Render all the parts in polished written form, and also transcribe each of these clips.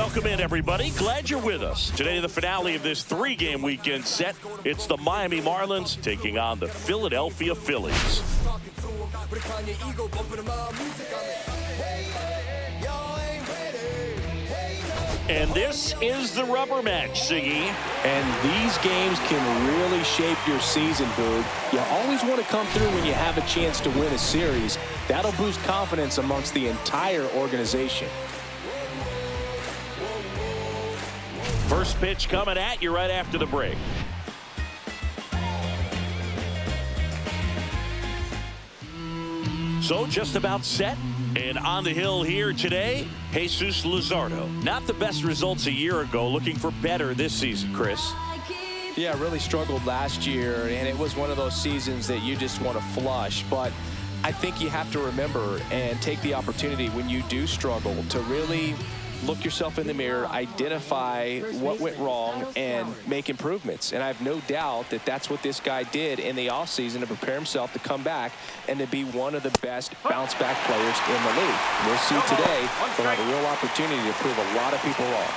Welcome in, everybody. Glad you're with us. Today, the finale of this three-game weekend set. It's the Miami Marlins taking on the Philadelphia Phillies. And this is the rubber match, Siggy. And these games can really shape your season, Boog. You always want to come through when you have a chance to win a series. That'll boost confidence amongst the entire organization. First pitch coming at you right after the break. So just about set. And on the hill here today, Jesus Luzardo. Not the best results a year ago. Looking for better this season, Chris. Yeah, really struggled last year, and it was one of those seasons that you just want to flush. But I think you have to remember and take the opportunity when you do struggle to really look yourself in the mirror, identify what went wrong, and make improvements. And I have no doubt that that's what this guy did in the offseason to prepare himself to come back and to be one of the best bounce-back players in the league. We'll see today he'll have a real opportunity to prove a lot of people wrong.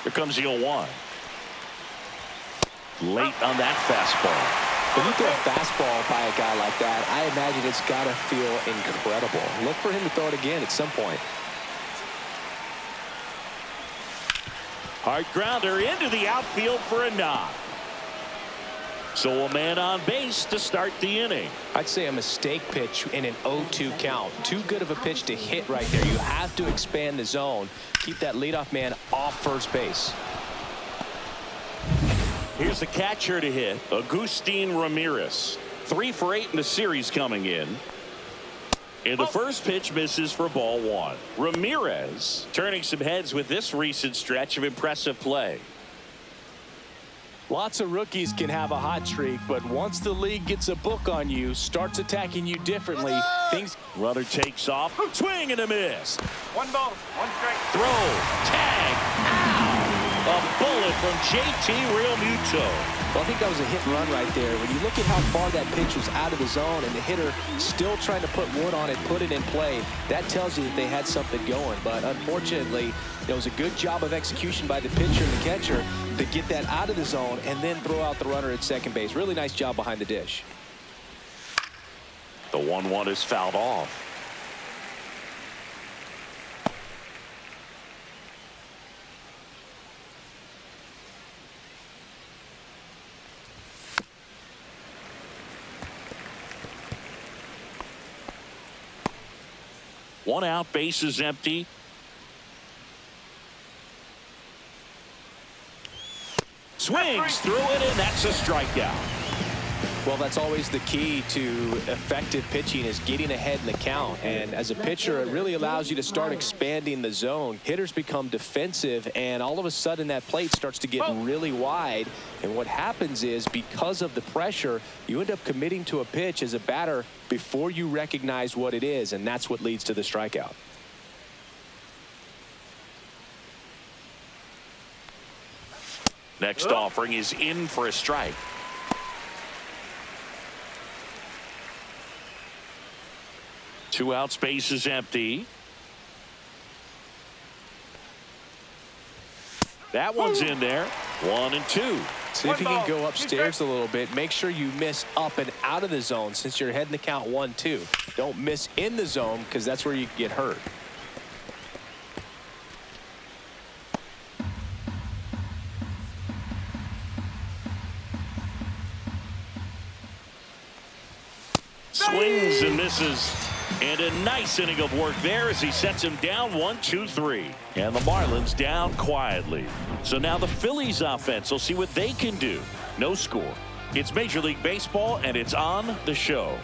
Here comes the 0-1. Late on that fastball. When you throw a fastball by a guy like that, I imagine it's got to feel incredible. Look for him to throw it again at some point. Hard grounder into the outfield for a knock. So a man on base to start the inning. I'd say a mistake pitch in an 0-2 count. Too good of a pitch to hit right there. You have to expand the zone. Keep that leadoff man off first base. Here's the catcher to hit, Agustin Ramirez. 3 for 8 in the series coming in. And the first pitch misses for ball 1. Ramirez turning some heads with this recent stretch of impressive play. Lots of rookies can have a hot streak, but once the league gets a book on you, starts attacking you differently, things... Runner takes off, swing and a miss. 1 ball, 1 strike. Throw, tag, ow! A bullet from JT Realmuto. Well, I think that was a hit and run right there. When you look at how far that pitch was out of the zone and the hitter still trying to put wood on it, put it in play, that tells you that they had something going. But unfortunately, it was a good job of execution by the pitcher and the catcher to get that out of the zone and then throw out the runner at second base. Really nice job behind the dish. The 1-1 is fouled off. One out, base is empty. Swings through it, and that's a strikeout. Well, that's always the key to effective pitching, is getting ahead in the count. And as a pitcher, it really allows you to start expanding the zone. Hitters become defensive, and all of a sudden that plate starts to get really wide. And what happens is, because of the pressure, you end up committing to a pitch as a batter before you recognize what it is, and that's what leads to the strikeout. Next offering is in for a strike. Two outs, base is empty. That one's in there. 1 and 2. See if you can go upstairs a little bit. Make sure you miss up and out of the zone since you're heading the count 1-2. Don't miss in the zone, because that's where you get hurt. Swings and misses. And a nice inning of work there as he sets him down 1-2-3. And the Marlins down quietly. So now the Phillies offense will see what they can do. No score. It's Major League Baseball, and it's on the show.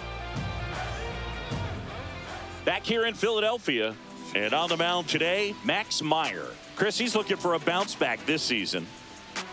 Back here in Philadelphia, and on the mound today, Max Meyer. Chris, he's looking for a bounce back this season.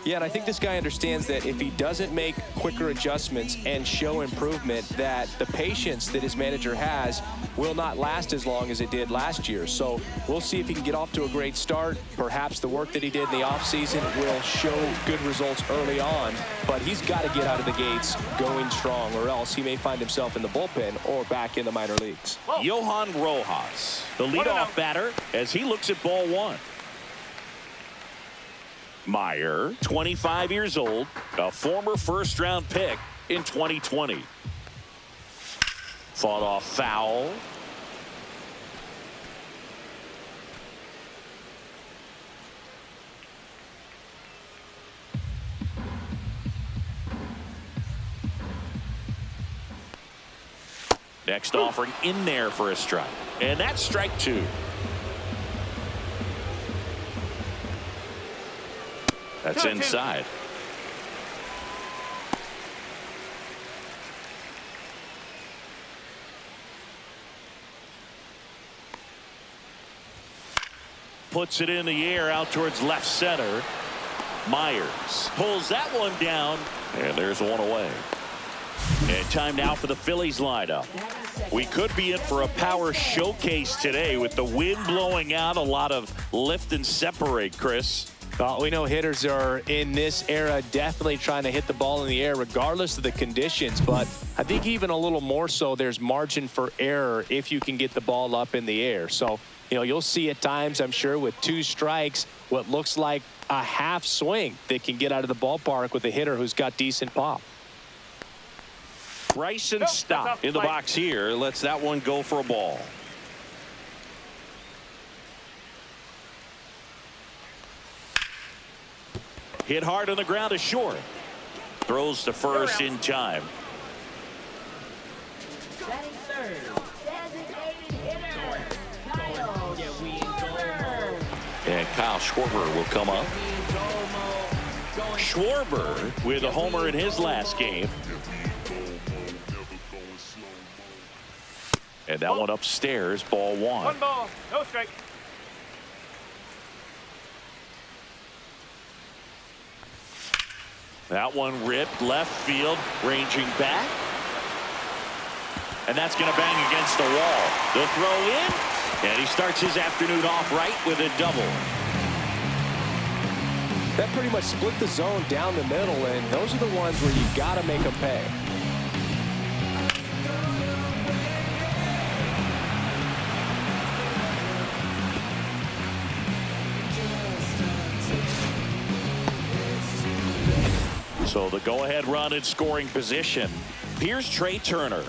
Yeah, and I think this guy understands that if he doesn't make quicker adjustments and show improvement, that the patience that his manager has will not last as long as it did last year. So we'll see if he can get off to a great start. Perhaps the work that he did in the offseason will show good results early on, but he's got to get out of the gates going strong, or else he may find himself in the bullpen or back in the minor leagues. Whoa. Johan Rojas, the leadoff batter, as he looks at ball one. Meyer, 25 years old, a former first-round pick in 2020. Fought off foul. Next offering in there for a strike. And that's strike two. That's inside. Puts it in the air out towards left center. Myers pulls that one down, and there's one away. And time now for the Phillies lineup. We could be in for a power showcase today with the wind blowing out, a lot of lift and separate, Chris. Well, we know hitters are in this era definitely trying to hit the ball in the air regardless of the conditions, but I think even a little more so there's margin for error if you can get the ball up in the air. So, you'll see at times, I'm sure, with two strikes, what looks like a half swing that can get out of the ballpark with a hitter who's got decent pop. Bryson Stott in the box here lets that one go for a ball. Hit hard on the ground to short. Throws to first in time. Batting third, designated hitter, Kyle Schwarber. And Kyle Schwarber will come up. Schwarber with a homer in his last game. And that one upstairs, ball one. One ball, no strike. That one ripped left field, ranging back. And that's going to bang against the wall. The throw in, and he starts his afternoon off right with a double. That pretty much split the zone down the middle, and those are the ones where you got to make them pay. So the go-ahead run in scoring position. Here's Trey Turner.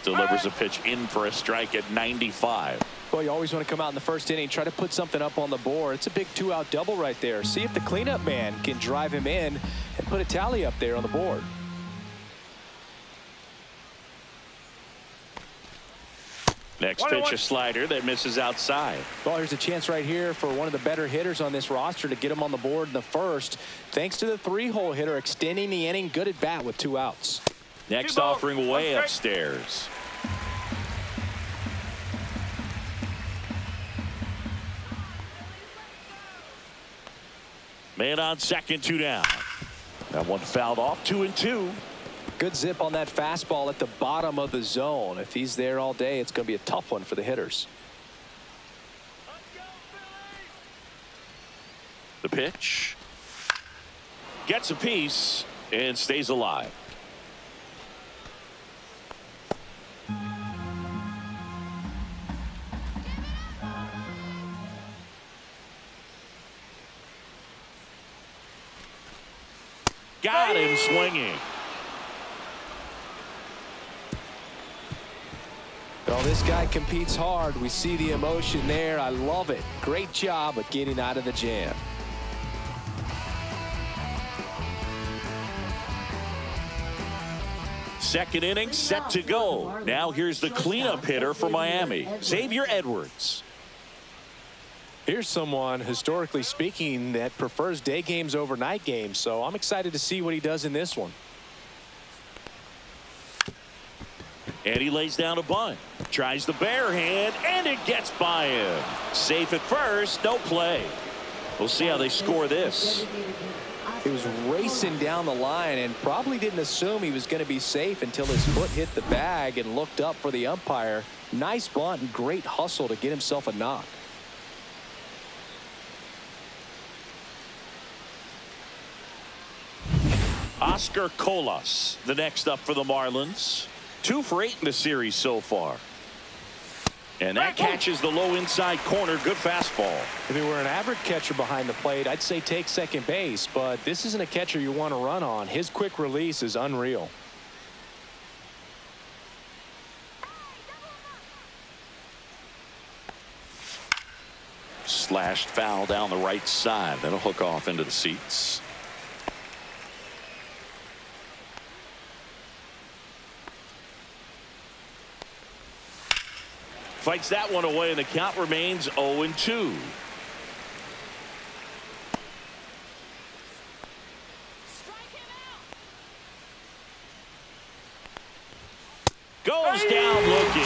Delivers a pitch in for a strike at 95. Well, you always want to come out in the first inning, try to put something up on the board. It's a big two-out double right there. See if the cleanup man can drive him in and put a tally up there on the board. Next pitch, a slider that misses outside. Well, here's a chance right here for one of the better hitters on this roster to get him on the board in the first. Thanks to the three-hole hitter extending the inning. Good at bat with 2 outs. Next offering way upstairs. Man on second, 2 down. That one fouled off, 2-2. Good zip on that fastball at the bottom of the zone. If he's there all day, it's going to be a tough one for the hitters. The pitch. Gets a piece and stays alive. Got him swinging. Well, this guy competes hard. We see the emotion there. I love it. Great job of getting out of the jam. Second inning set to go. Now here's the cleanup hitter for Miami, Xavier Edwards. Here's someone, historically speaking, that prefers day games over night games. So I'm excited to see what he does in this one. And he lays down a bunt. Tries the bare hand, and it gets by him. Safe at first, no play. We'll see how they score this. He was racing down the line and probably didn't assume he was going to be safe until his foot hit the bag and looked up for the umpire. Nice bunt and great hustle to get himself a knock. Oscar Colas, the next up for the Marlins. 2 for 8 in the series so far. And that catches the low inside corner. Good fastball. If he were an average catcher behind the plate, I'd say take second base, but this isn't a catcher you want to run on. His quick release is unreal. Slashed foul down the right side. That'll hook off into the seats. Fights that one away, and the count remains 0-2. Goes down looking.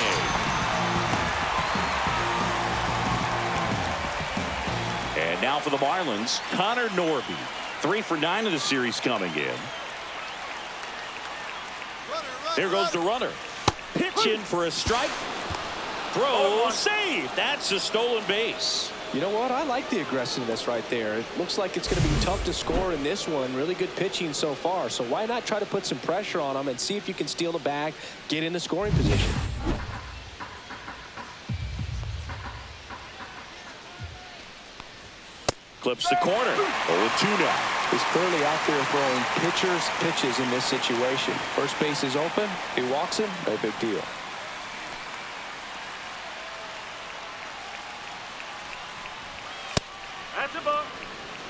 And now for the Marlins, Connor Norby. 3 for 9 of the series coming in. There goes the runner. Pitch in for a strike. Throw, save. That's a stolen base. You know what? I like the aggressiveness right there. It looks like it's going to be tough to score in this one. Really good pitching so far. So why not try to put some pressure on them and see if you can steal the bag, get in the scoring position. Clips the corner. 0-2 now. He's clearly out there throwing pitchers pitches in this situation. First base is open. He walks him. No big deal.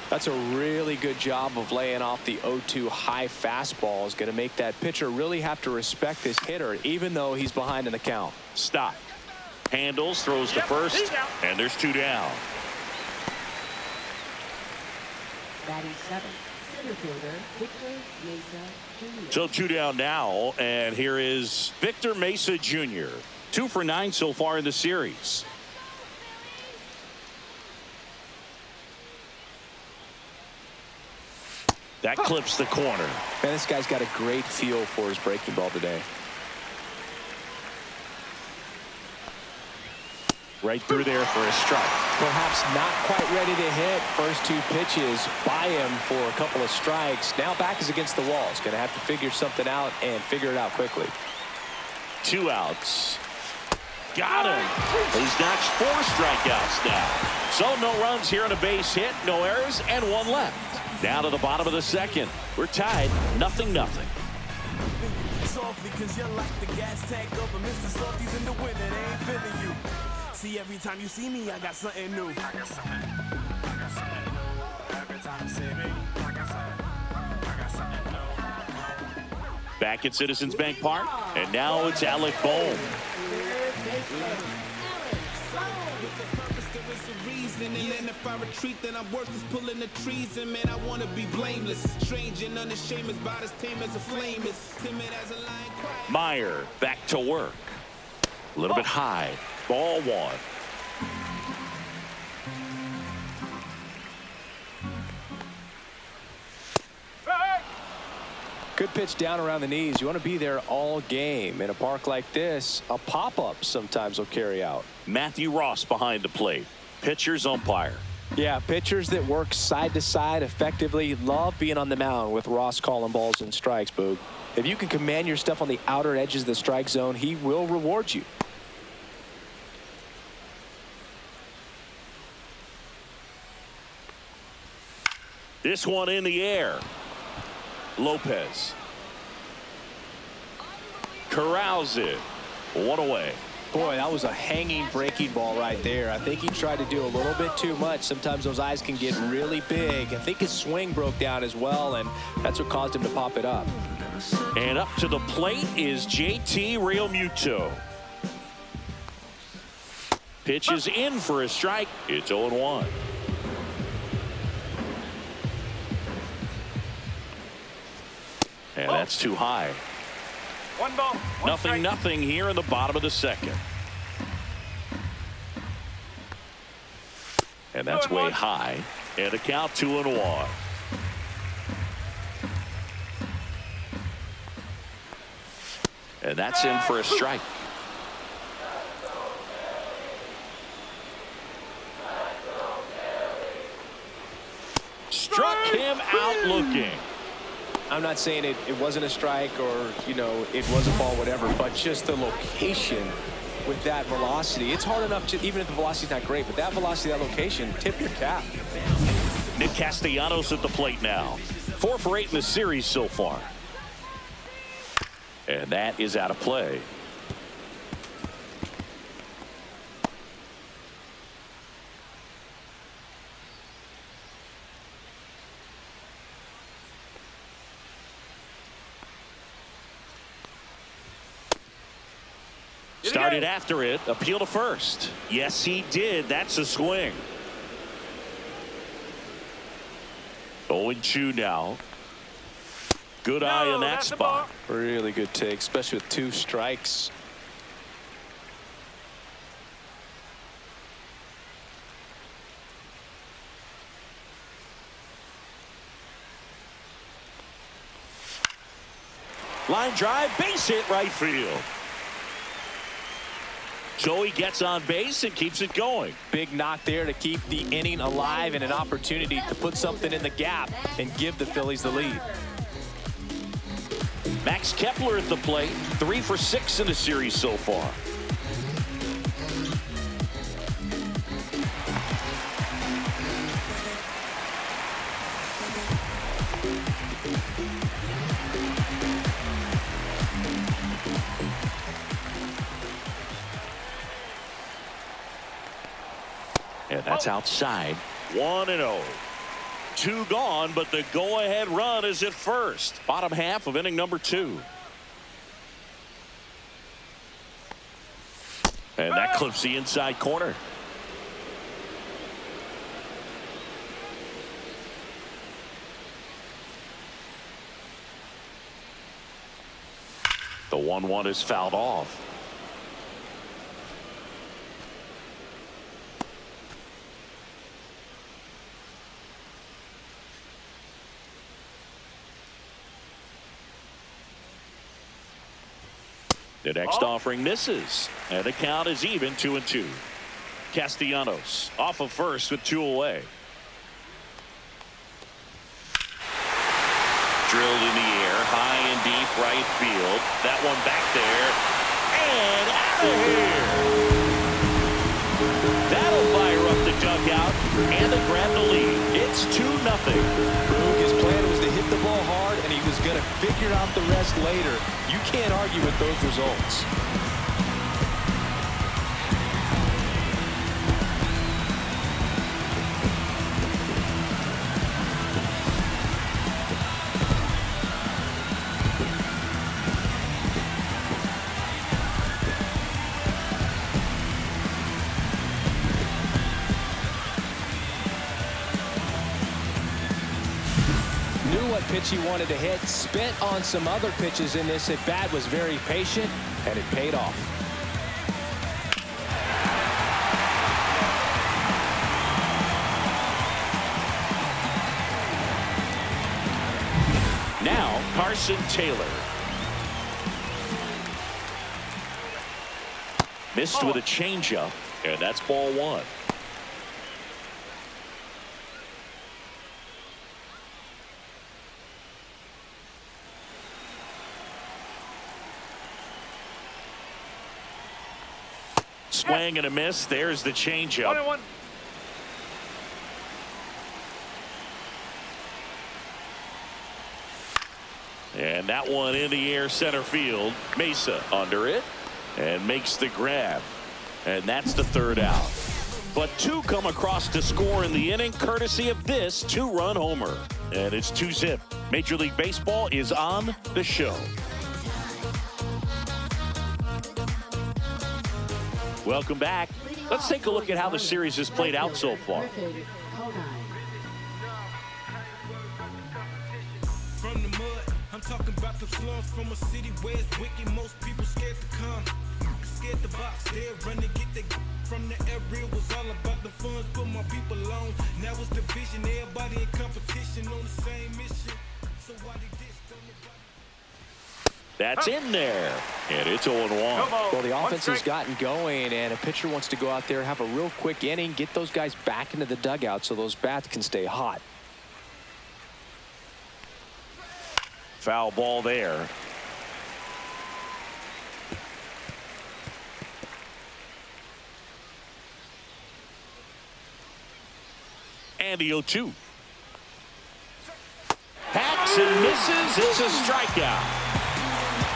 That's a really good job of laying off the 0-2 high fastball. Is going to make that pitcher really have to respect this hitter, even though he's behind in the count. Stop. Handles, throws to first, and there's 2 down. Batting 7th, center fielder Victor Mesa Jr. So 2 down now, and here is Victor Mesa Jr. 2 for 9 so far in the series. That clips the corner. Man, this guy's got a great feel for his breaking ball today. Right through there for a strike. Perhaps not quite ready to hit. First 2 pitches by him for a couple of strikes. Now back is against the wall. He's going to have to figure something out and figure it out quickly. 2 outs. Got him. He's notched 4 strikeouts now. So no runs here on a base hit, no errors, and 1 left. Down to the bottom of the 2nd. We're tied 0-0. Softly, cause you're like the gas tank of a Mr. Softies in the winter. They ain't feeling you. See, every time you see me, I got something new. I got something new. Every time you see me, I got something new. Back at Citizens Bank Park, and now it's Alec Bohm. And then if I retreat, then I'm worth is pulling the trees. And man, I want to be blameless. Strange and unashamed, about as tame as a flame is. Timid as a lion, quiet. Meyer back to work. A little bit high. Ball 1. Good pitch down around the knees. You want to be there all game. In a park like this, a pop-up sometimes will carry out. Matthew Ross behind the plate. Pitcher's umpire. Yeah, pitchers that work side to side effectively love being on the mound with Ross calling balls and strikes, Boog. If you can command your stuff on the outer edges of the strike zone, he will reward you. This one in the air. Lopez corrals it. 1 away. Boy, that was a hanging breaking ball right there. I think he tried to do a little bit too much. Sometimes those eyes can get really big. I think his swing broke down as well, and that's what caused him to pop it up. And up to the plate is JT Realmuto. Pitch is in for a strike. It's 0-1. And that's too high. 1 ball. 1 strike. Nothing here in the bottom of the 2nd. And that's way high. And a count 2-1. And that's in for a strike. Struck him out looking. I'm not saying it wasn't a strike or, you know, it was a ball, whatever, but just the location with that velocity. It's hard enough to, even if the velocity's not great, but that velocity, that location, tip your cap. Nick Castellanos at the plate now. 4 for 8 in the series so far. And that is out of play. Started after it. Appeal to first. Yes, he did. That's a swing. 0-2 now. Good eye in that spot. Really good take, especially with 2 strikes. Line drive, base hit right field. Joey gets on base and keeps it going. Big knock there to keep the inning alive and an opportunity to put something in the gap and give the Phillies the lead. Max Kepler at the plate. 3 for 6 in the series so far. And that's outside. 1-0. 2 gone, but the go-ahead run is at first. Bottom half of inning number 2. And that clips the inside corner. The 1-1 is fouled off. The next offering misses, and the count is even 2-2. Castellanos off of first with 2 away. Drilled in the air, high and deep right field. That one back there, and out of here. That'll fire up the dugout, and they grab the lead. It's 2-0. His plan was to hit the ball hard, and he was going to figure out the rest later. You can't argue with those results. Pitch he wanted to hit, spent on some other pitches in this at bat, was very patient, and it paid off. Now Carson Taylor. Missed with a changeup, and that's ball 1. Swing and a miss. There's the changeup. And that one in the air center field. Mesa under it and makes the grab. And that's the 3rd out. But 2 come across to score in the inning courtesy of this 2-run homer. And it's 2-zip. Major League Baseball is on the show. Welcome back. Let's take a look at how the series has played out so far. From the mud, I'm talking about the slums from a city where it's wicked. Most people scared to come, scared to box. They're running, get the from the area was all about the funds, put my people on. Now it's division, everybody in competition on the same mission. So why they diss, don't nobody... That's in there, and it's 0-1. Well, the offense has gotten going, and a pitcher wants to go out there, have a real quick inning, get those guys back into the dugout so those bats can stay hot. Foul ball there. And the 0-2. Hacks and misses. It's a strikeout.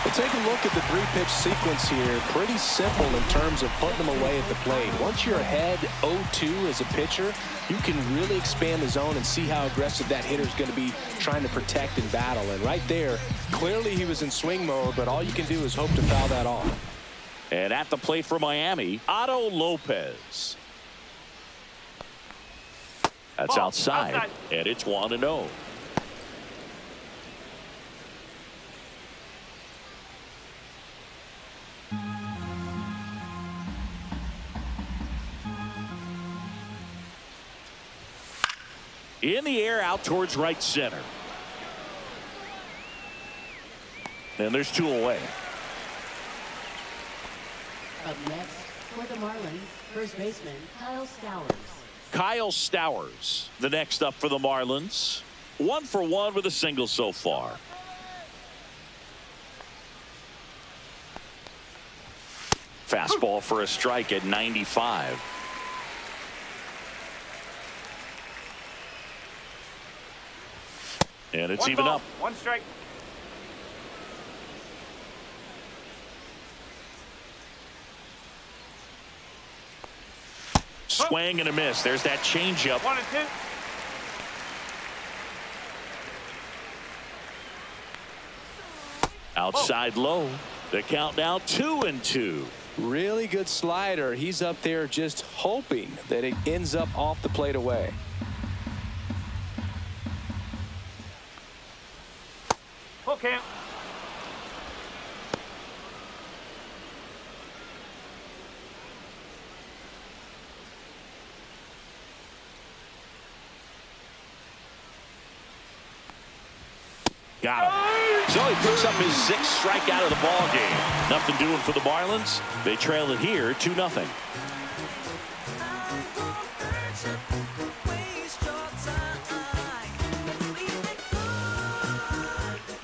Well, take a look at the three-pitch sequence here. Pretty simple in terms of putting them away at the plate. Once you're ahead 0-2 as a pitcher, you can really expand the zone and see how aggressive that hitter is going to be trying to protect and battle. And right there, clearly he was in swing mode, but all you can do is hope to foul that off. And at the plate for Miami, Otto Lopez. That's outside, and it's 1-0. In the air, out towards right center. And there's 2 away. Up next for the Marlins, first baseman Kyle Stowers. Kyle Stowers, the next up for the Marlins. 1 for 1 with a single so far. Fastball for a strike at 95. And it's even up. 1 strike. Swing and a miss. There's that changeup. 1-2. Outside low. The count now 2-2. Really good slider. He's up there just hoping that it ends up off the plate away. Full count. Got him. So he picks up his 6th strikeout of the ball game. Nothing doing for the Marlins. They trail it here 2-0.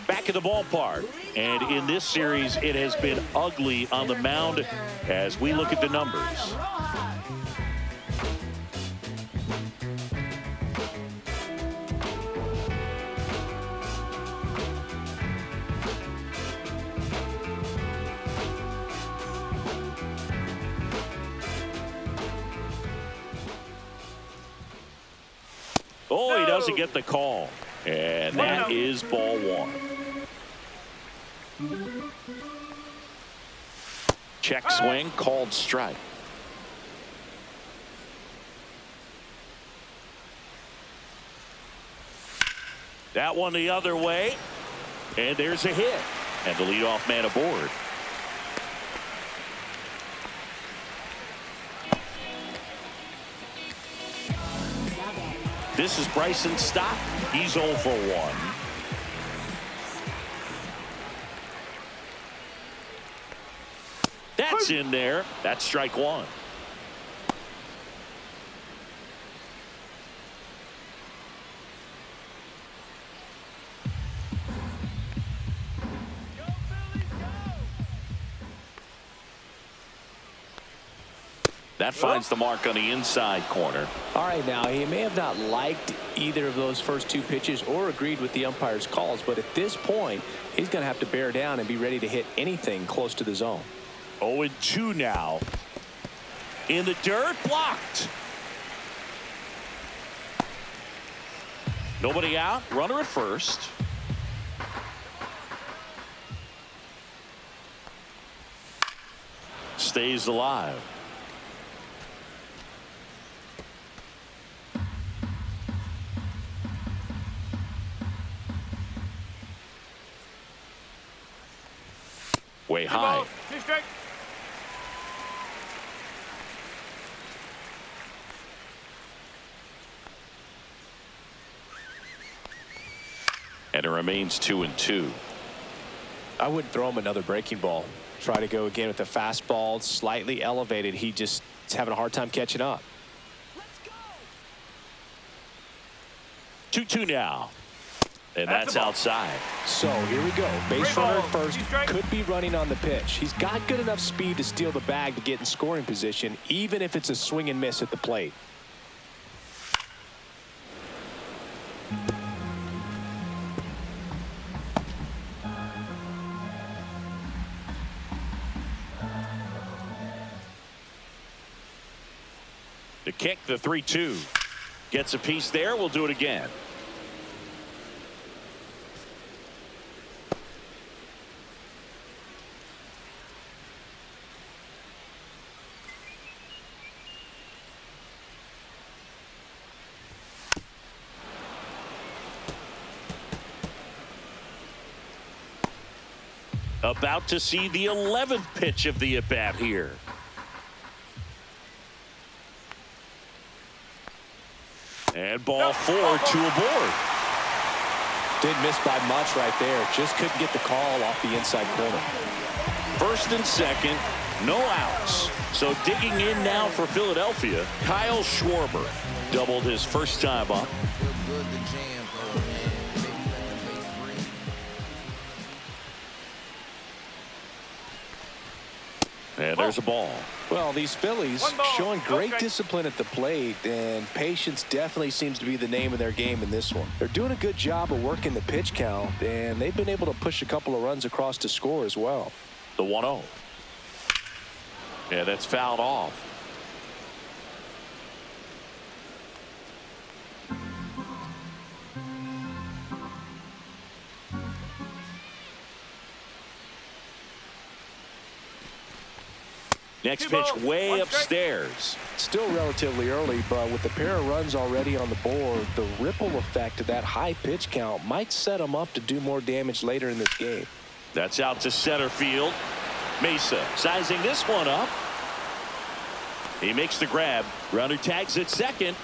Back at the ballpark, and in this series it has been ugly on the mound as we look at the numbers. Oh, he doesn't get the call. And that is ball 1. Check swing, called strike. That one the other way. And there's a hit. And the leadoff man aboard. This is Bryson Stott. He's 0 for 1. That's in there. That's strike 1. That finds the mark on the inside corner. All right, now he may have not liked either of those first 2 pitches or agreed with the umpire's calls, but at this point he's going to have to bear down and be ready to hit anything close to the zone. 0-2 now. In the dirt, blocked. Nobody out, runner at first. Stays alive. Way high. And it remains 2-2. I wouldn't throw him another breaking ball. Try to go again with the fastball, slightly elevated. He just is having a hard time catching up. 2-2 now. And that's outside. So here we go. Base runner at first, could be running on the pitch. He's got good enough speed to steal the bag to get in scoring position, even if it's a swing and miss at the plate. To kick the 3-2. Gets a piece there. We'll do it again. About to see the 11th pitch of the at-bat here. And ball 4, 2 aboard. Didn't miss by much right there. Just couldn't get the call off the inside corner. First and second, no outs. So digging in now for Philadelphia, Kyle Schwarber doubled his first time up. And there's a ball. Well, these Phillies showing great discipline at the plate, and patience definitely seems to be the name of their game in this one. They're doing a good job of working the pitch count, and they've been able to push a couple of runs across to score as well. The 1-0. Yeah, that's fouled off. Next pitch way upstairs. Still relatively early, but with the pair of runs already on the board, the ripple effect of that high pitch count might set them up to do more damage later in this game. That's out to center field. Mesa sizing this one up. He makes the grab. Runner tags at second.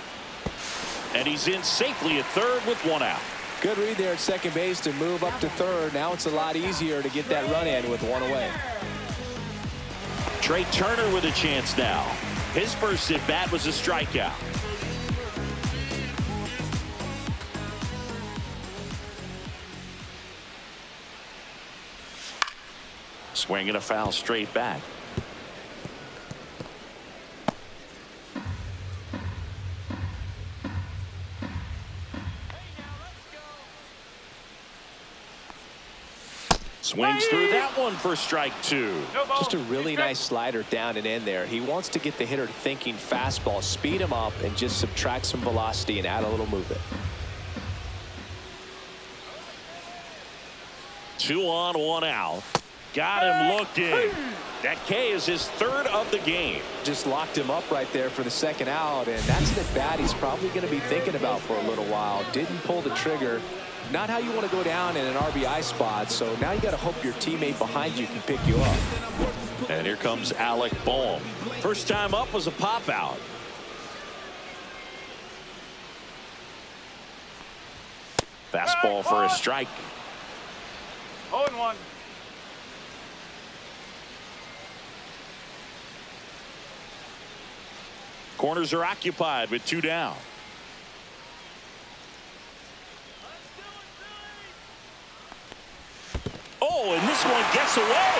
And he's in safely at third with 1 out. Good read there at second base to move up to third. Now it's a lot easier to get that run in with 1 away. Trey Turner with a chance now. His first at bat was a strikeout. Swinging a foul straight back. Swings through that one for strike 2. Just a really nice slider down and in there. He wants to get the hitter thinking fastball, speed him up, and just subtract some velocity and add a little movement. 2 on, 1 out. Got him looking. That K is his third of the game. Just locked him up right there for the second out, and that's an at-bat he's probably going to be thinking about for a little while. Didn't pull the trigger. Not how you want to go down in an RBI spot, so now you got to hope your teammate behind you can pick you up. And here comes Alec Bohm. First time up was a pop out. Fastball for a strike. 0-1. Corners are occupied with 2 down. Oh, and this one gets away.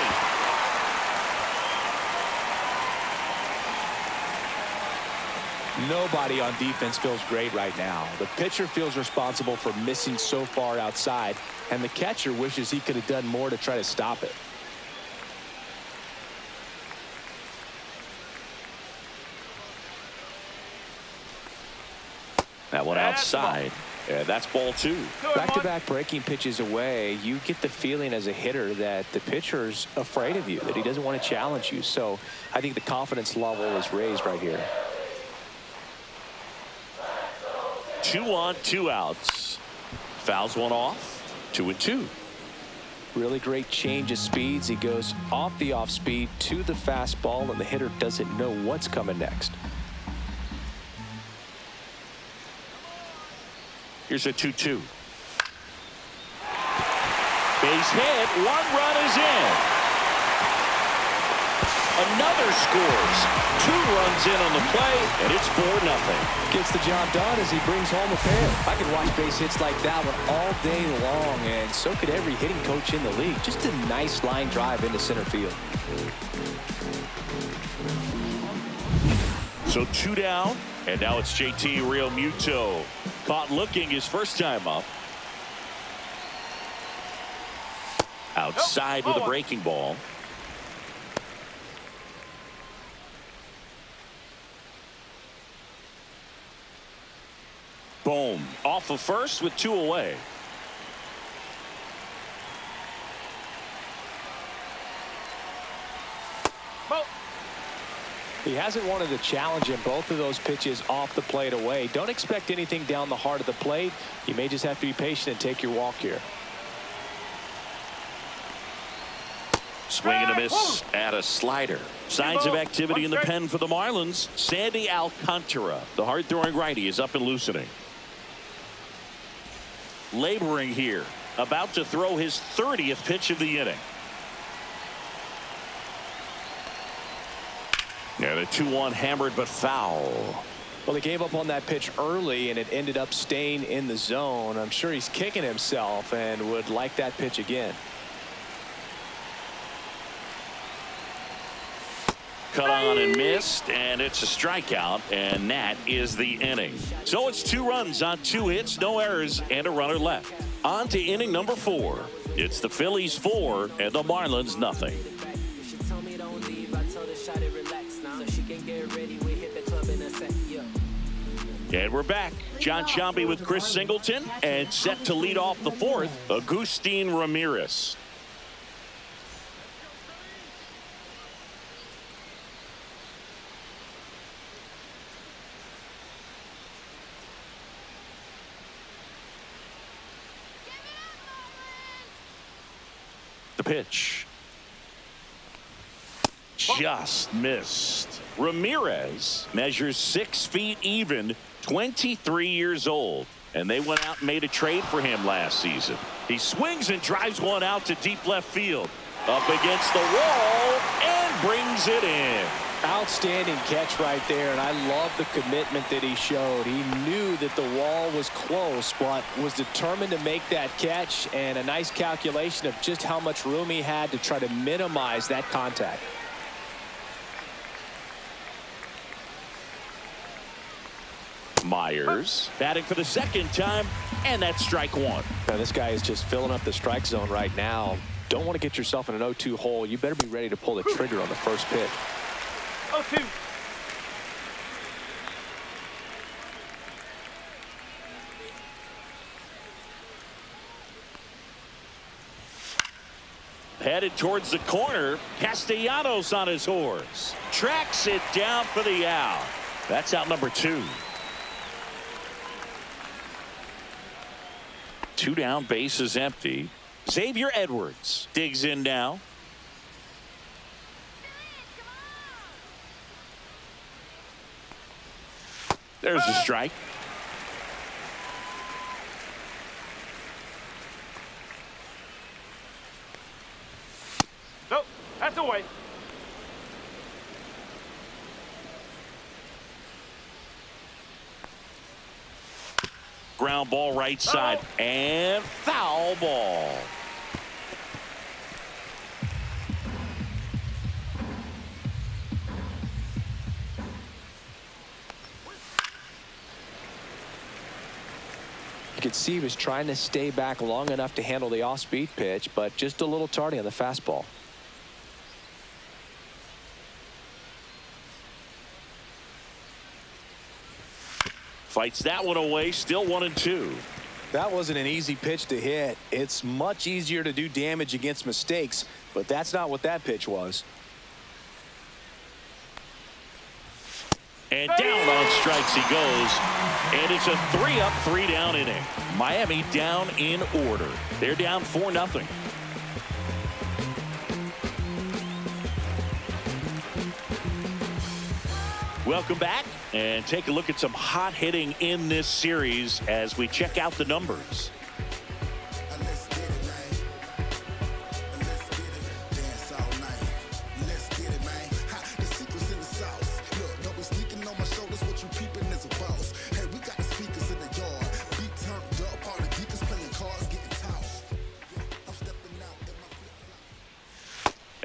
Nobody on defense feels great right now. The pitcher feels responsible for missing so far outside, and the catcher wishes he could have done more to try to stop it. That one outside. And that's ball 2. Back-to-back breaking pitches away, you get the feeling as a hitter that the pitcher's afraid of you, that he doesn't want to challenge you. So I think the confidence level is raised right here. 2 on, 2 outs. Fouls one off. 2-2. Really great change of speeds. He goes off the off speed to the fastball, and the hitter doesn't know what's coming next. Here's a 2-2. Phillies hit. One run is in. Another scores. 2 runs in on the play, and it's 4-0. Gets the job done as he brings home a pair. I could watch base hits like that one all day long, and so could every hitting coach in the league. Just a nice line drive into center field. So 2 down, and now it's JT Realmuto. Caught looking his first time up. Outside with a breaking ball. Boom. Off of first with 2 away. He hasn't wanted to challenge in both of those pitches off the plate away. Don't expect anything down the heart of the plate. You may just have to be patient and take your walk here. Swing and a miss at a slider. Signs of activity in the pen for the Marlins. Sandy Alcantara, the hard-throwing righty, is up and loosening. Laboring here. About to throw his 30th pitch of the inning. And a 2-1 hammered but foul. Well, he gave up on that pitch early, and it ended up staying in the zone. I'm sure he's kicking himself and would like that pitch again. Cut on and missed, and it's a strikeout, and that is the inning. So it's 2 runs on 2 hits, no errors, and a runner left. On to inning number 4. It's the Phillies 4 and the Marlins nothing. And we're back. John Sciambi with Chris Singleton, and set to lead off the 4th, Agustin Ramirez. The pitch. Just missed. Ramirez measures 6 feet even, 23 years old, and they went out and made a trade for him last season. He swings and drives one out to deep left field. Up against the wall and brings it in. Outstanding catch right there, and I love the commitment that he showed. He knew that the wall was close, but was determined to make that catch, and a nice calculation of just how much room he had to try to minimize that contact. Myers batting for the 2nd time, and that's strike 1. Now, this guy is just filling up the strike zone right now. Don't want to get yourself in an 0-2 hole. You better be ready to pull the trigger on the first pitch. 0-2. Headed towards the corner. Castellanos on his horse. Tracks it down for the out. That's out number 2. 2 down, base is empty. Xavier Edwards digs in now. There's a strike. Nope, that's away. Ground ball right side and foul ball. You could see he was trying to stay back long enough to handle the off-speed pitch, but just a little tardy on the fastball. Fights that one away, still 1-2. That wasn't an easy pitch to hit. It's much easier to do damage against mistakes, but that's not what that pitch was. And down on strikes he goes. And it's a 3-up, 3-down inning. Miami down in order. They're down 4-0. Welcome back, and take a look at some hot hitting in this series as we check out the numbers.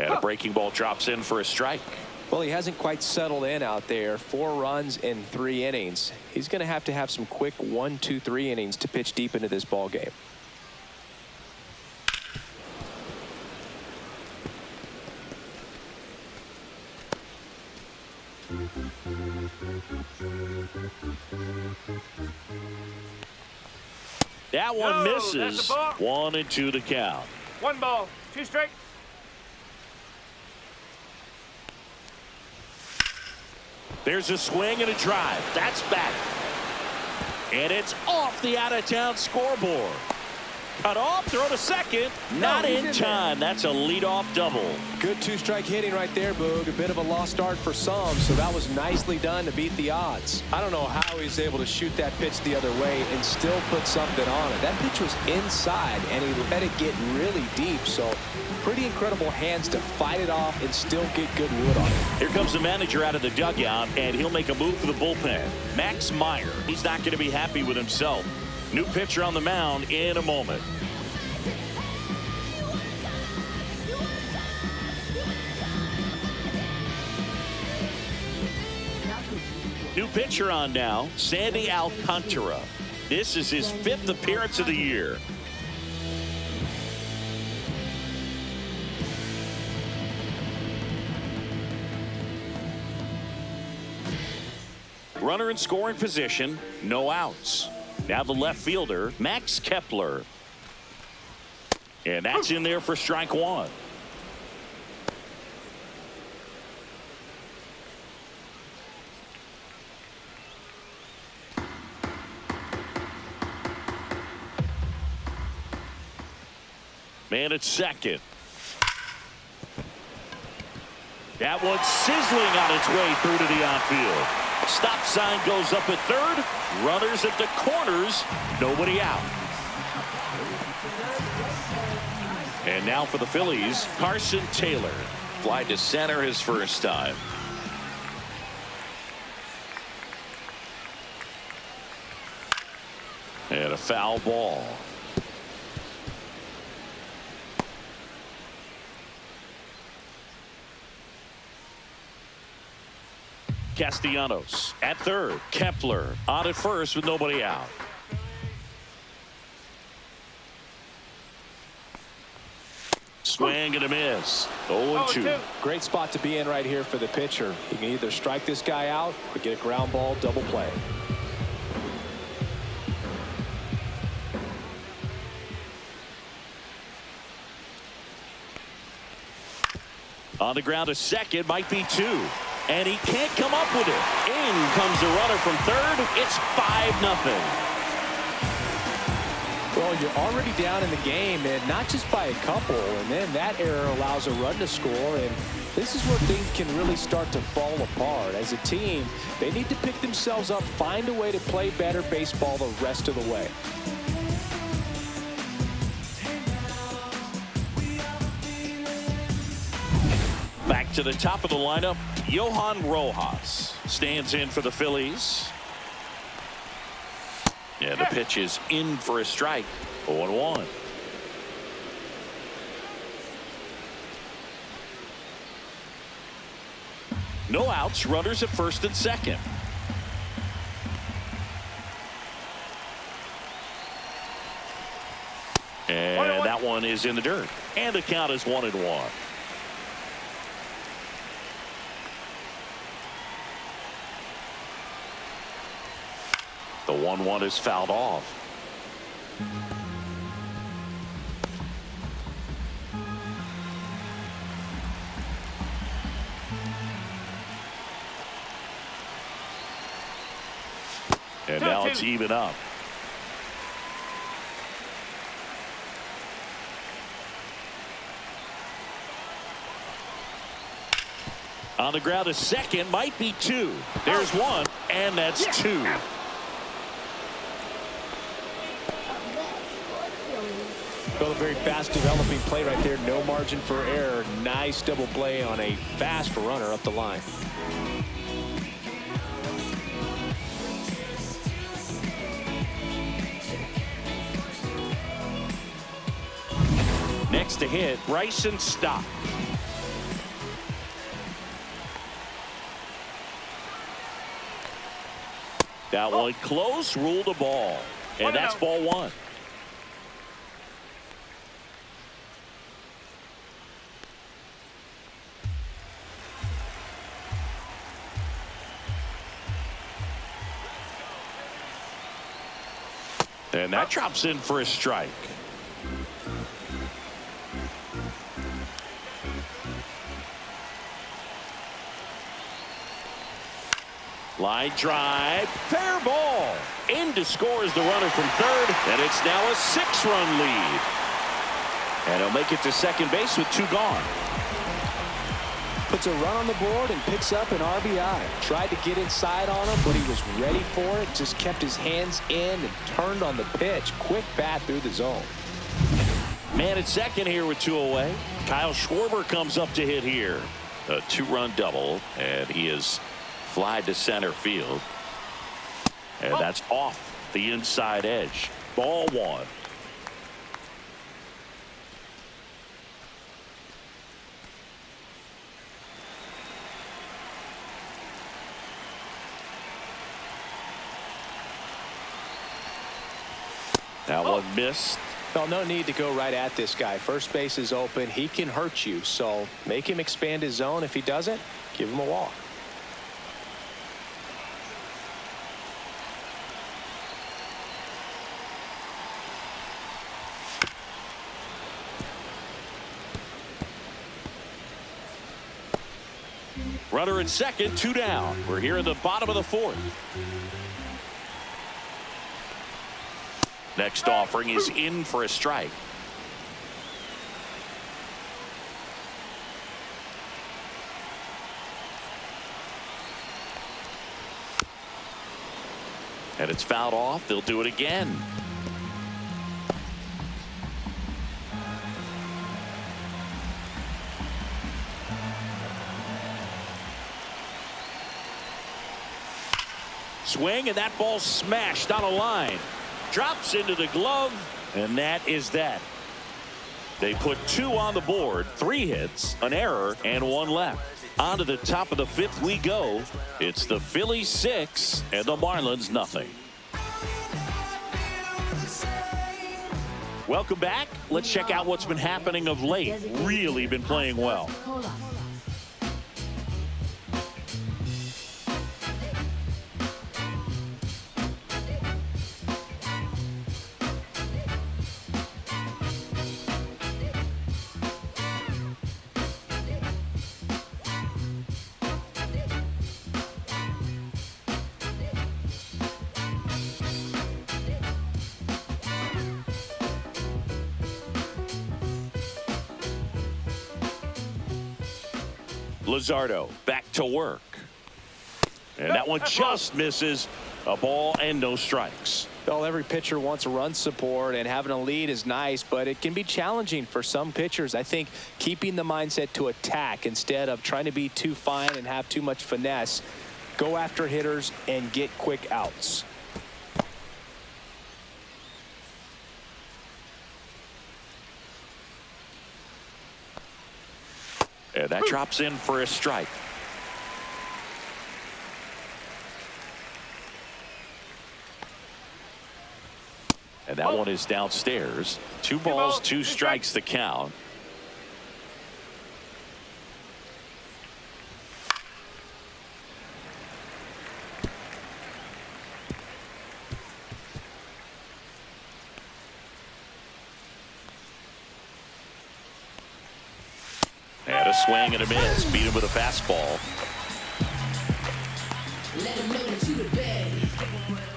And a breaking ball drops in for a strike. Well, he hasn't quite settled in out there. 4 runs in 3 innings. He's going to have some quick 1, 2, 3 innings to pitch deep into this ball game. That one No, misses. that's a ball. 1 and 2 to count. 1 ball, 2 strikes. There's a swing and a drive. That's back. And it's off the out-of-town scoreboard. Cut off, throw to second. Not in time. That's a leadoff double. Good 2-strike hitting right there, Boog. A bit of a lost start for some, so that was nicely done to beat the odds. I don't know how he's able to shoot that pitch the other way and still put something on it. That pitch was inside, and he let it get really deep, so pretty incredible hands to fight it off and still get good wood on it. Here comes the manager out of the dugout, and he'll make a move for the bullpen. Max Meyer. He's not going to be happy with himself. New pitcher on the mound in a moment. New pitcher on now, Sandy Alcantara. This is his 5th appearance of the year. Runner in scoring position, no outs. Now the left fielder, Max Kepler. And that's in there for strike 1. Man at second. That one's sizzling on its way through to the outfield. Stop sign goes up at third. Runners at the corners. Nobody out. And now for the Phillies, Carson Taylor. Fly to center his first time. And a foul ball. Castellanos at third. Kepler on at first with nobody out. Swing and a miss. 0-2. Great spot to be in right here for the pitcher. He can either strike this guy out or get a ground ball double play. On the ground to second, might be 2. And he can't come up with it. In comes the runner from third. It's 5-0. Well, you're already down in the game, and not just by a couple. And then that error allows a run to score. And this is where things can really start to fall apart. As a team, they need to pick themselves up, find a way to play better baseball the rest of the way. Back to the top of the lineup, Johan Rojas stands in for the Phillies. Yeah, the pitch is in for a strike. 0-1. No outs, runners at first and second. And that one is in the dirt. And the count is 1-1. The 1-1 is fouled off. And now it's even up. On the ground, a second, might be 2. There's 1, and that's 2. Well, a very fast developing play right there. No margin for error. Nice double play on a fast runner up the line. Next to hit, Bryson Stott. That one close, ruled a ball. And that's ball one. And that drops in for a strike. Line drive, fair ball. In to score is the runner from third, and it's now a 6-run lead. And he'll make it to second base with 2 gone. Puts a run on the board and picks up an RBI. Tried to get inside on him, but he was ready for it. Just kept his hands in and turned on the pitch. Quick bat through the zone. Man at second here with 2 away. Kyle Schwarber comes up to hit here. A 2-run double, and he is fly to center field. And that's off the inside edge. Ball one. That one missed. Well, no need to go right at this guy. First base is open. He can hurt you, so make him expand his zone. If he doesn't, give him a walk. Runner at second, 2 down. We're here in the bottom of the 4th. Next offering is in for a strike. And it's fouled off. They'll do it again. Swing, and that ball smashed on a line. Drops into the glove, and that is that. They put 2 on the board, 3 hits, an error, and 1 left. On to the top of the 5th we go. It's the Phillies 6 and the Marlins nothing. Welcome back. Let's check out what's been happening of late. Really been playing well. Luzardo back to work. And that one just misses. A ball and no strikes. Well, every pitcher wants run support, and having a lead is nice, but it can be challenging for some pitchers. I think keeping the mindset to attack instead of trying to be too fine and have too much finesse. Go after hitters and get quick outs. And that drops in for a strike. And that one is downstairs. 2 balls, 2 strikes the count. And a swing and a miss. Beat him with a fastball.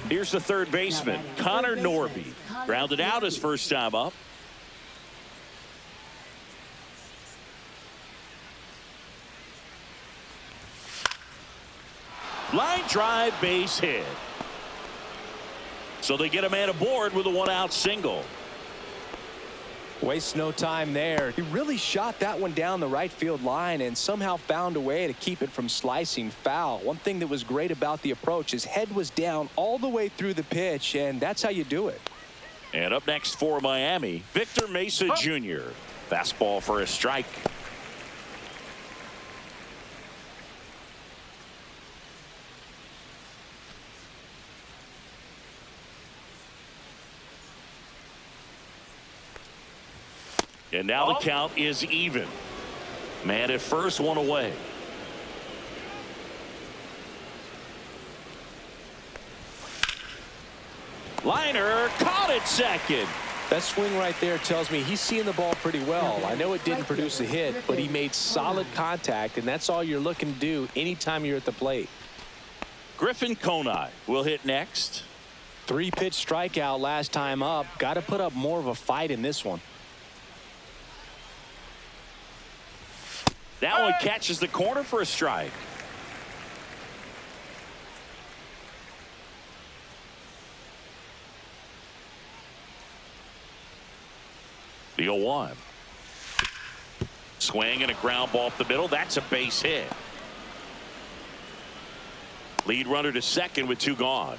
Here's the third baseman, Connor Norby. Grounded out his first time up. Line drive, base hit. So they get a man aboard with a 1-out single. Wastes no time there. He really shot that one down the right field line and somehow found a way to keep it from slicing foul. One thing that was great about the approach, his head was down all the way through the pitch, and that's how you do it. And up next for Miami, Victor Mesa Jr. Fastball for a strike. And now the count is even. Man at first, one away. Liner caught at second. That swing right there tells me he's seeing the ball pretty well. I know it didn't produce a hit, but he made solid contact, and that's all you're looking to do anytime you're at the plate. Griffin Conine will hit next. 3-pitch strikeout last time up. Got to put up more of a fight in this one. That one catches the corner for a strike. The 0-1. Swing and a ground ball up the middle. That's a base hit. Lead runner to second with 2 gone.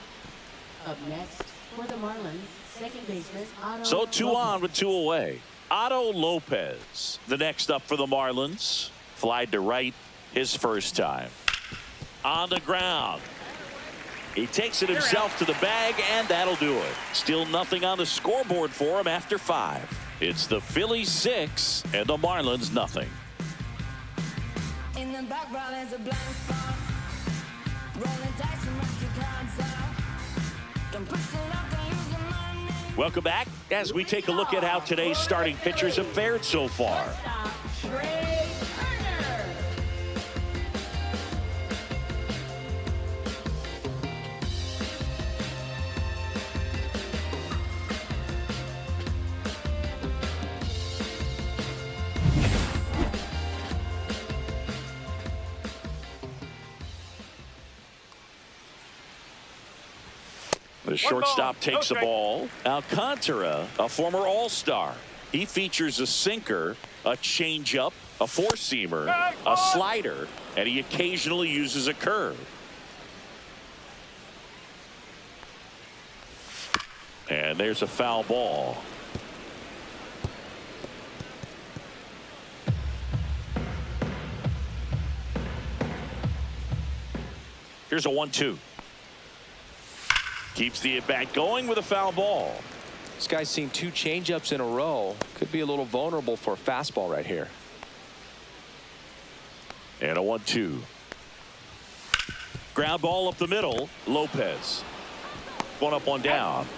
Up next for the Marlins, second baseman Otto So 2 Lopez. on with 2 away. Otto Lopez, the next up for the Marlins. Flied to right his first time. On the ground. He takes it himself to the bag, and that'll do it. Still nothing on the scoreboard for him after 5. It's the Phillies 6 and the Marlins nothing. In the background is a blind spot. Rolling dice and rock your cards out. Don't push the luck and lose your money. Welcome back as we take a look at how today's starting pitchers have fared so far. Trey Turner. The shortstop takes the ball. Alcantara, a former All-Star. He features a sinker, a changeup, a four-seamer, a slider, and he occasionally uses a curve. And there's a foul ball. Here's a 1-2. Keeps the at-bat going with a foul ball. This guy's seen 2 changeups in a row. Could be a little vulnerable for a fastball right here. And a 1-2. Ground ball up the middle. Lopez. 1 up, 1 down.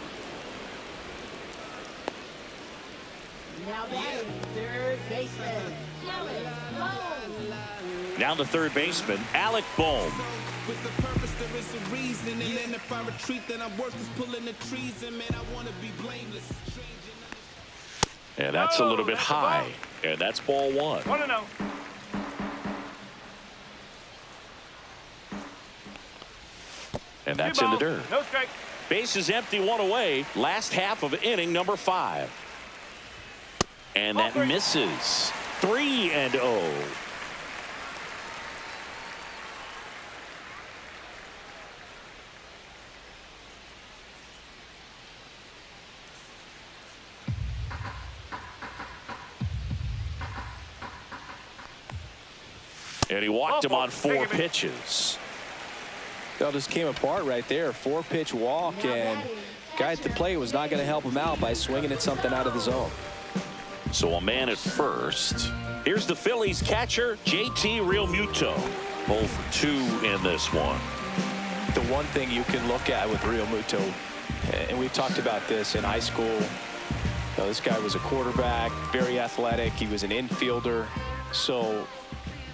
Now batting third baseman Alec Bohm. Now the third baseman, Alec Bohm. With the purpose, there is a reason. And then if I retreat, then I'm worthless pulling the trees. And man, I want to be blameless. And that's a little bit high. And that's ball 1. 1-0. And that's in the dirt. No strike. Base is empty, 1 away. Last half of inning number 5. And that misses. 3-0. And he walked him on 4 pitches. Well, just came apart right there. 4-pitch walk, and guy at the plate was not going to help him out by swinging at something out of the zone. So a man at first. Here's the Phillies catcher, JT Realmuto. 0 for 2 in this one. The one thing you can look at with Realmuto, and we've talked about this in high school, you know, this guy was a quarterback, very athletic. He was an infielder. So,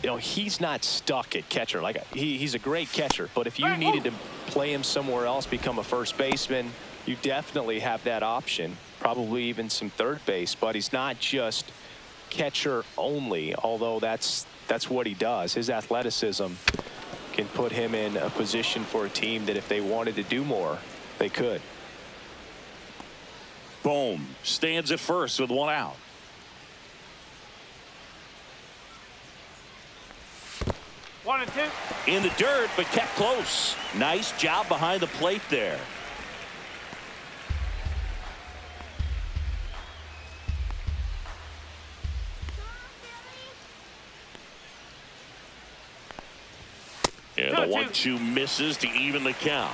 you know, he's not stuck at catcher. Like he's a great catcher, but if you needed to play him somewhere else, become a first baseman, you definitely have that option. Probably even some third base, but he's not just catcher only, although that's what he does. His athleticism can put him in a position for a team that if they wanted to do more, they could. Bohm stands at first with 1 out. One and two. In the dirt, but kept close. Nice job behind the plate there. And the 1-2 misses to even the count.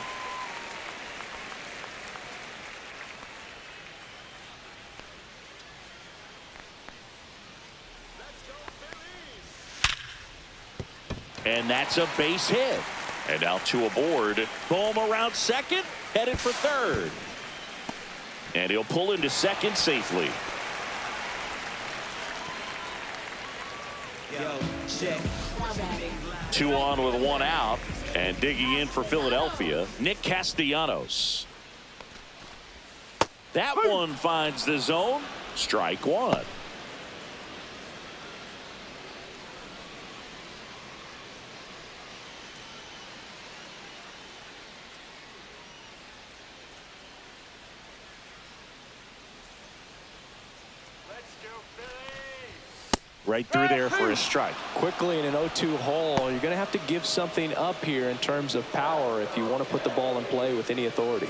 And that's a base hit. And now two aboard. Bohm around second, headed for third. And he'll pull into second safely. Two on with one out. And digging in for Philadelphia, Nick Castellanos. That one finds the zone. Strike one. Right through there for a strike. Quickly in an 0-2 hole, you're going to have to give something up here in terms of power if you want to put the ball in play with any authority.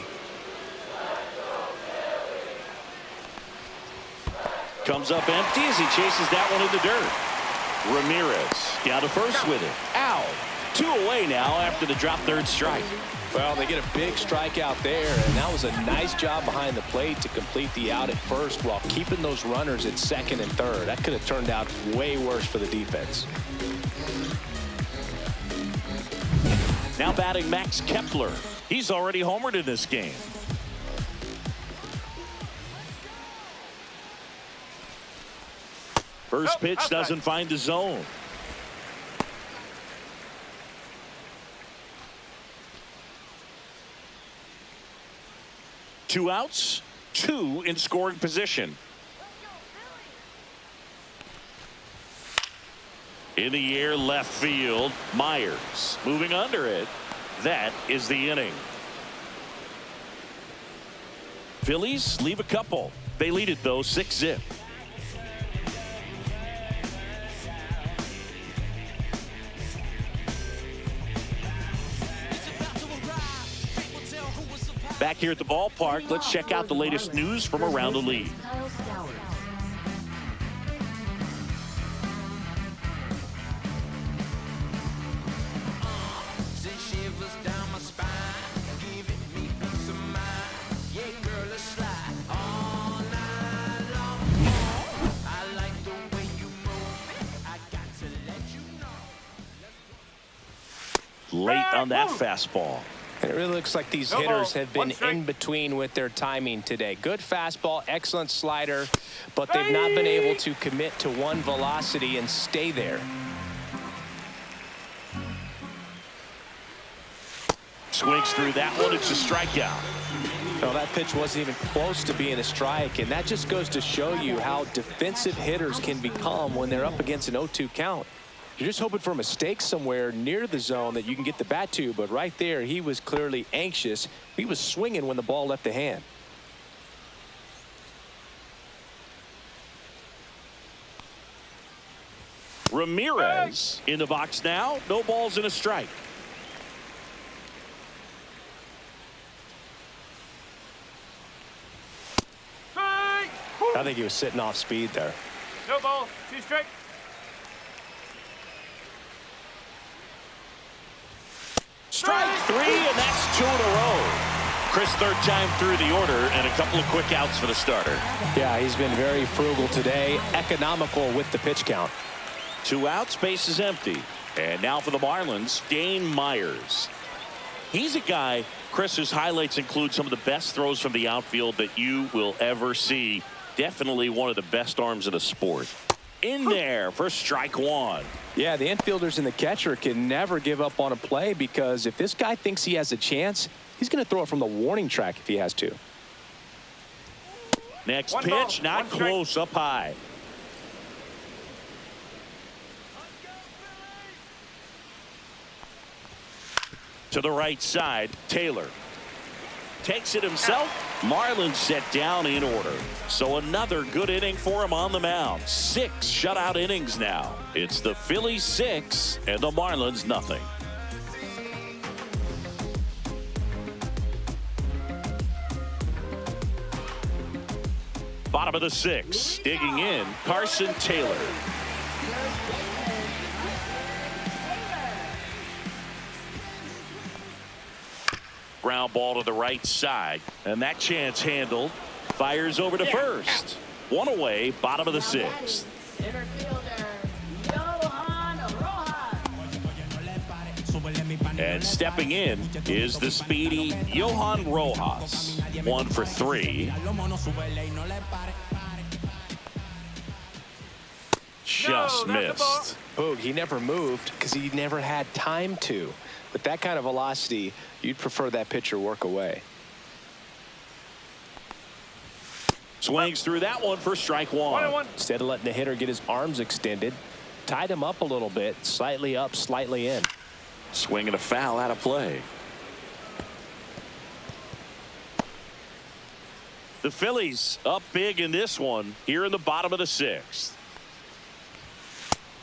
Comes up empty as he chases that one in the dirt. Ramirez down to first with it. Out. Two away now after the drop third strike. Well, they get a big strikeout there, and that was a nice job behind the plate to complete the out at first while keeping those runners at second and third. That could have turned out way worse for the defense. Now batting Max Kepler. He's already homered in this game. First pitch doesn't find the zone. Two outs, two in scoring position. In the air left field, Myers moving under it. That is the inning. Phillies leave a couple. They lead it though 6-0. Back here at the ballpark, let's check out the latest news from around the league. Late on that fastball. And it really looks like these hitters have been in between with their timing today. Good fastball, excellent slider, but they've not been able to commit to one velocity and stay there. Swings through that one. It's a strikeout. No, that pitch wasn't even close to being a strike, and that just goes to show you how defensive hitters can become when they're up against an 0-2 count. You're just hoping for a mistake somewhere near the zone that you can get the bat to, but right there he was clearly anxious. He was swinging when the ball left the hand. Ramirez in the box now. No balls and a strike. I think he was sitting off speed there. No ball, 2 strikes. Strike 3, and that's 2 in a row. Chris, third time through the order, and a couple of quick outs for the starter. Yeah, he's been very frugal today, economical with the pitch count. 2 outs, base is empty. And now for the Marlins, Dane Myers. He's a guy, Chris, whose highlights include some of the best throws from the outfield that you will ever see. Definitely one of the best arms in the sport. In there for strike 1. Yeah, the infielders and the catcher can never give up on a play, because if this guy thinks he has a chance, he's going to throw it from the warning track if he has to. Next pitch, not close, up high. To the right side, Taylor takes it himself. Marlins set down in order. So another good inning for him on the mound. 6 shutout innings now. It's the Phillies 6 and the Marlins nothing. Bottom of the 6th, digging in, Carson Taylor. Ground ball to the right side, and that chance handled. Fires over to first. 1 away, bottom of the 6th. And stepping in is the speedy Johan Rojas. 1 for 3. Just missed. Boog, he never moved because he never had time to. With that kind of velocity, you'd prefer that pitcher work away. Swings through that one for strike 1. Instead of letting the hitter get his arms extended, tied him up a little bit, slightly up, slightly in. Swing and a foul out of play. The Phillies up big in this one here in the bottom of the 6th.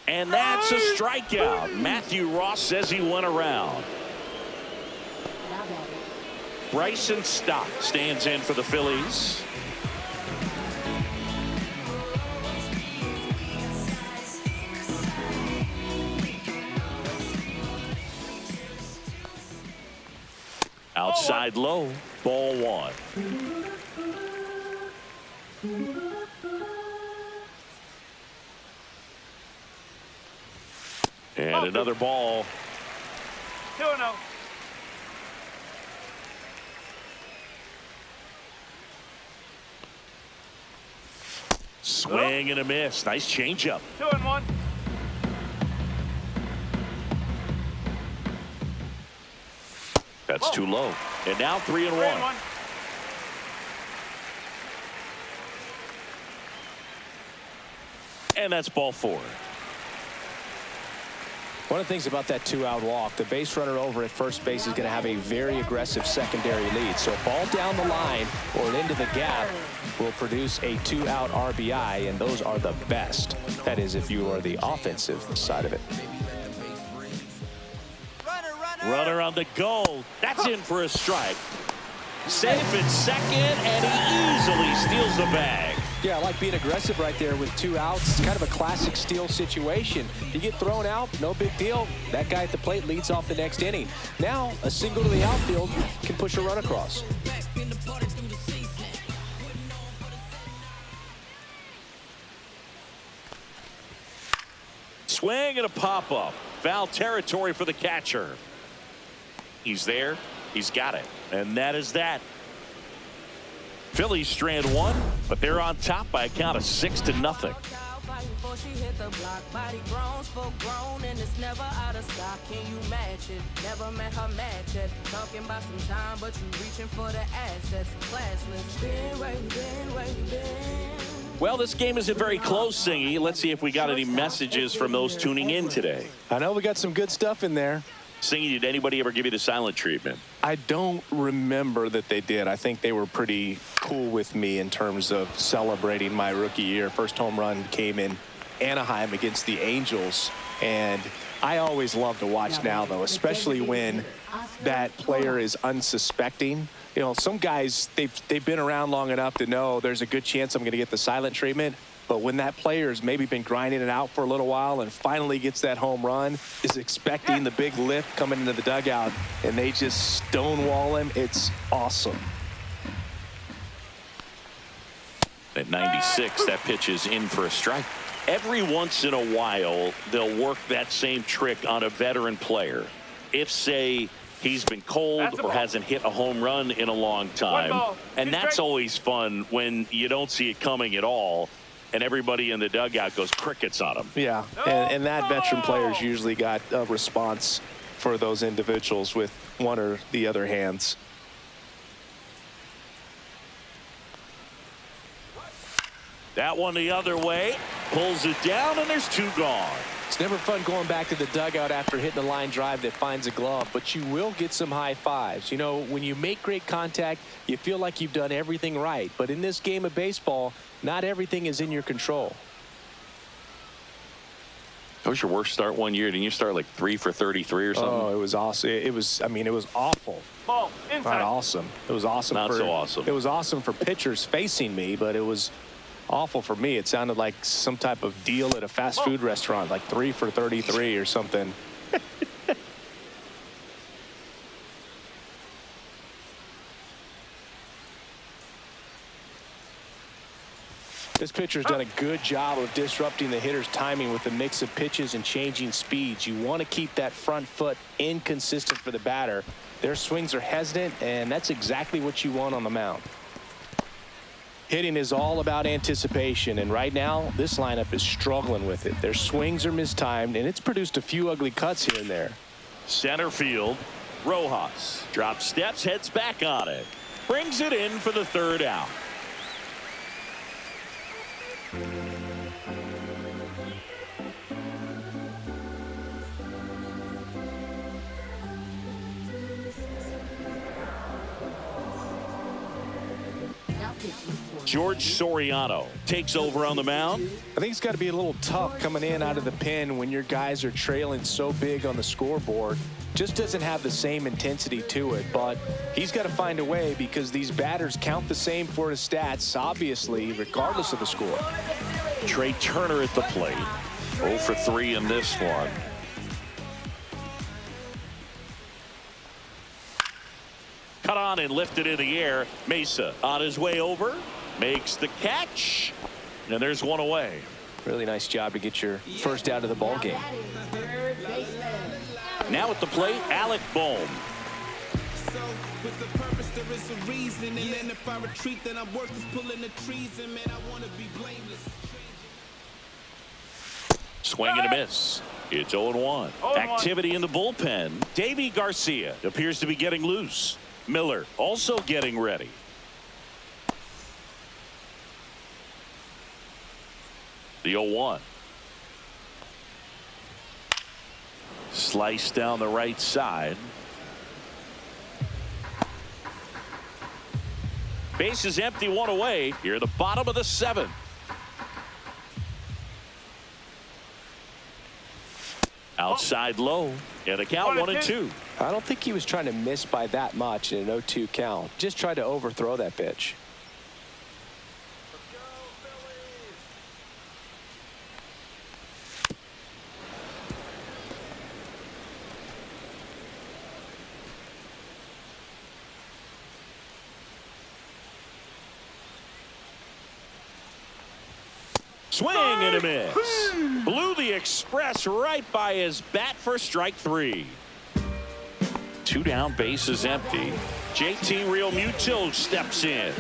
And that's a strikeout. Matthew Ross says he went around. Bryson Stott stands in for the Phillies. Outside low, ball 1. And another ball. 2-0. Swing and a miss. Nice changeup. 2-1. That's too low. And now 3-1. And that's ball 4. One of the things about that 2-out walk, the base runner over at first base is going to have a very aggressive secondary lead. So a ball down the line or into the gap will produce a 2-out RBI, and those are the best. That is, if you are the offensive side of it. Runner on the goal. That's in for a strike. Safe at second, and he easily steals the bag. Yeah, I like being aggressive right there with 2 outs. It's kind of a classic steal situation. You get thrown out, no big deal. That guy at the plate leads off the next inning. Now, a single to the outfield can push a run across. Swing and a pop-up. Foul territory for the catcher. He's there. He's got it. And that is that. Phillies strand 1, but they're on top by a count of 6-0. Well, this game isn't very close, Singy. Let's see if we got any messages from those tuning in today. I know we got some good stuff in there. Singy, did anybody ever give you the silent treatment? I don't remember that they did. I think they were pretty cool with me in terms of celebrating my rookie year. First home run came in Anaheim against the Angels, and I always love to watch now, though, especially when that player is unsuspecting. You know, some guys, they've been around long enough to know there's a good chance I'm going to get the silent treatment. But when that player's maybe been grinding it out for a little while and finally gets that home run, is expecting the big lift coming into the dugout, and they just stonewall him, it's awesome. At 96, that pitch is in for a strike. Every once in a while, they'll work that same trick on a veteran player. If, say, he's been cold or hasn't hit a home run in a long time. And that's always fun when you don't see it coming at all. And everybody in the dugout goes crickets on him. Yeah, and that veteran player's usually got a response for those individuals with one or the other hands. That one the other way. Pulls it down, and there's 2 gone. It's never fun going back to the dugout after hitting a line drive that finds a glove, but you will get some high fives. You know, when you make great contact, you feel like you've done everything right. But in this game of baseball, not everything is in your control. That was your worst start one year. Didn't you start like 3 for 33 or something? Oh, it was awesome. It was awful. Ball inside. Not awesome. It was awesome. Not so awesome. It was awesome for pitchers facing me, but it was awful for me. It sounded like some type of deal at a fast food restaurant, like 3 for 33 or something. This pitcher's done a good job of disrupting the hitter's timing with a mix of pitches and changing speeds. You want to keep that front foot inconsistent for the batter. Their swings are hesitant, and that's exactly what you want on the mound. Hitting is all about anticipation, and right now this lineup is struggling with it. Their swings are mistimed, and it's produced a few ugly cuts here and there. Center field, Rojas drops steps, heads back on it, brings it in for the third out. George Soriano takes over on the mound. I think it's got to be a little tough coming in out of the pen when your guys are trailing so big on the scoreboard. Just doesn't have the same intensity to it, but he's got to find a way because these batters count the same for his stats, obviously, regardless of the score. Trey Turner at the plate. 0 for 3 in this one. Cut on and lifted in the air. Mesa on his way over. Makes the catch. And there's one away. Really nice job to get your first out of the ball game. Now at the plate, Alec Bohm. So with the purpose there is a reason, and then if I retreat then I'm worth is pulling the trees, and man I want to be blameless. Swing and a miss. It's 0-1. Activity in the bullpen. Davy Garcia appears to be getting loose. Miller also getting ready. The 0-1. Slice down the right side. Base is empty, one away. Here at the bottom of the 7th. Outside low. And a count 1-2. I don't think he was trying to miss by that much in an 0-2 count. Just tried to overthrow that pitch. Swing and a miss. Blew the express right by his bat for strike 3. 2 down, base is empty. JT Realmuto steps in.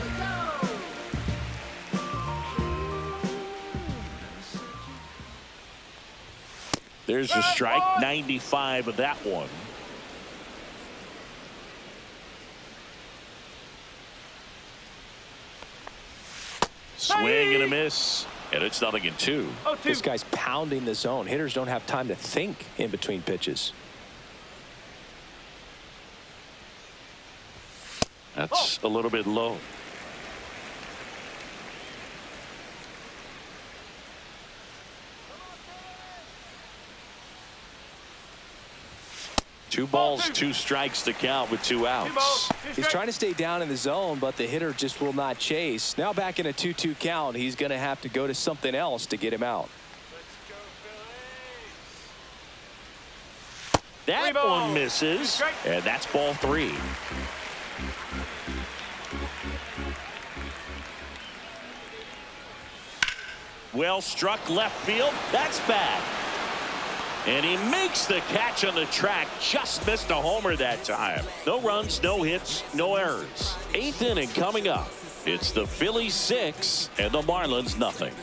There's a strike, 95 of that one. Swing and a miss. And it's 0-2. This guy's pounding the zone. Hitters don't have time to think in between pitches. That's a little bit low. Two balls, 2 strikes to count with 2 outs. He's trying to stay down in the zone, but the hitter just will not chase. Now back in a 2-2 count, he's going to have to go to something else to get him out. That one misses, and that's ball 3. Well struck left field. That's bad. And he makes the catch on the track. Just missed a homer that time. No runs, no hits, no errors. 8th inning coming up. It's the Phillies 6 and the Marlins nothing.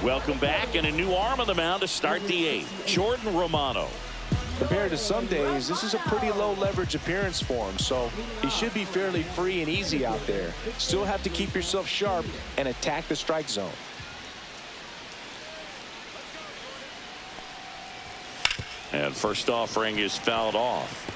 Welcome back, and a new arm on the mound to start the 8th. Jordan Romano. Compared to some days, this is a pretty low leverage appearance for him, so he should be fairly free and easy out there. Still have to keep yourself sharp and attack the strike zone. And first offering is fouled off.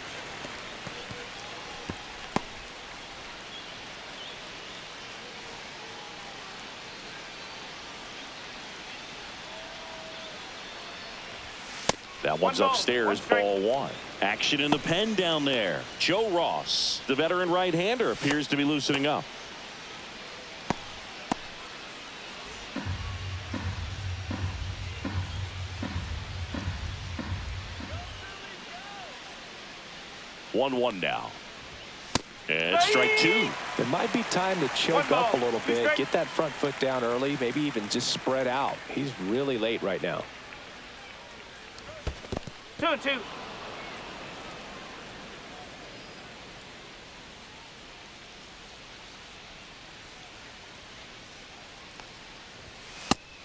That one's ball, upstairs, one strike. ball one. Action in the pen down there. Joe Ross, the veteran right-hander, appears to be loosening up. One now. And strike two. It might be time to choke up a little bit, get that front foot down early, maybe even just spread out. He's really late right now. 2-2.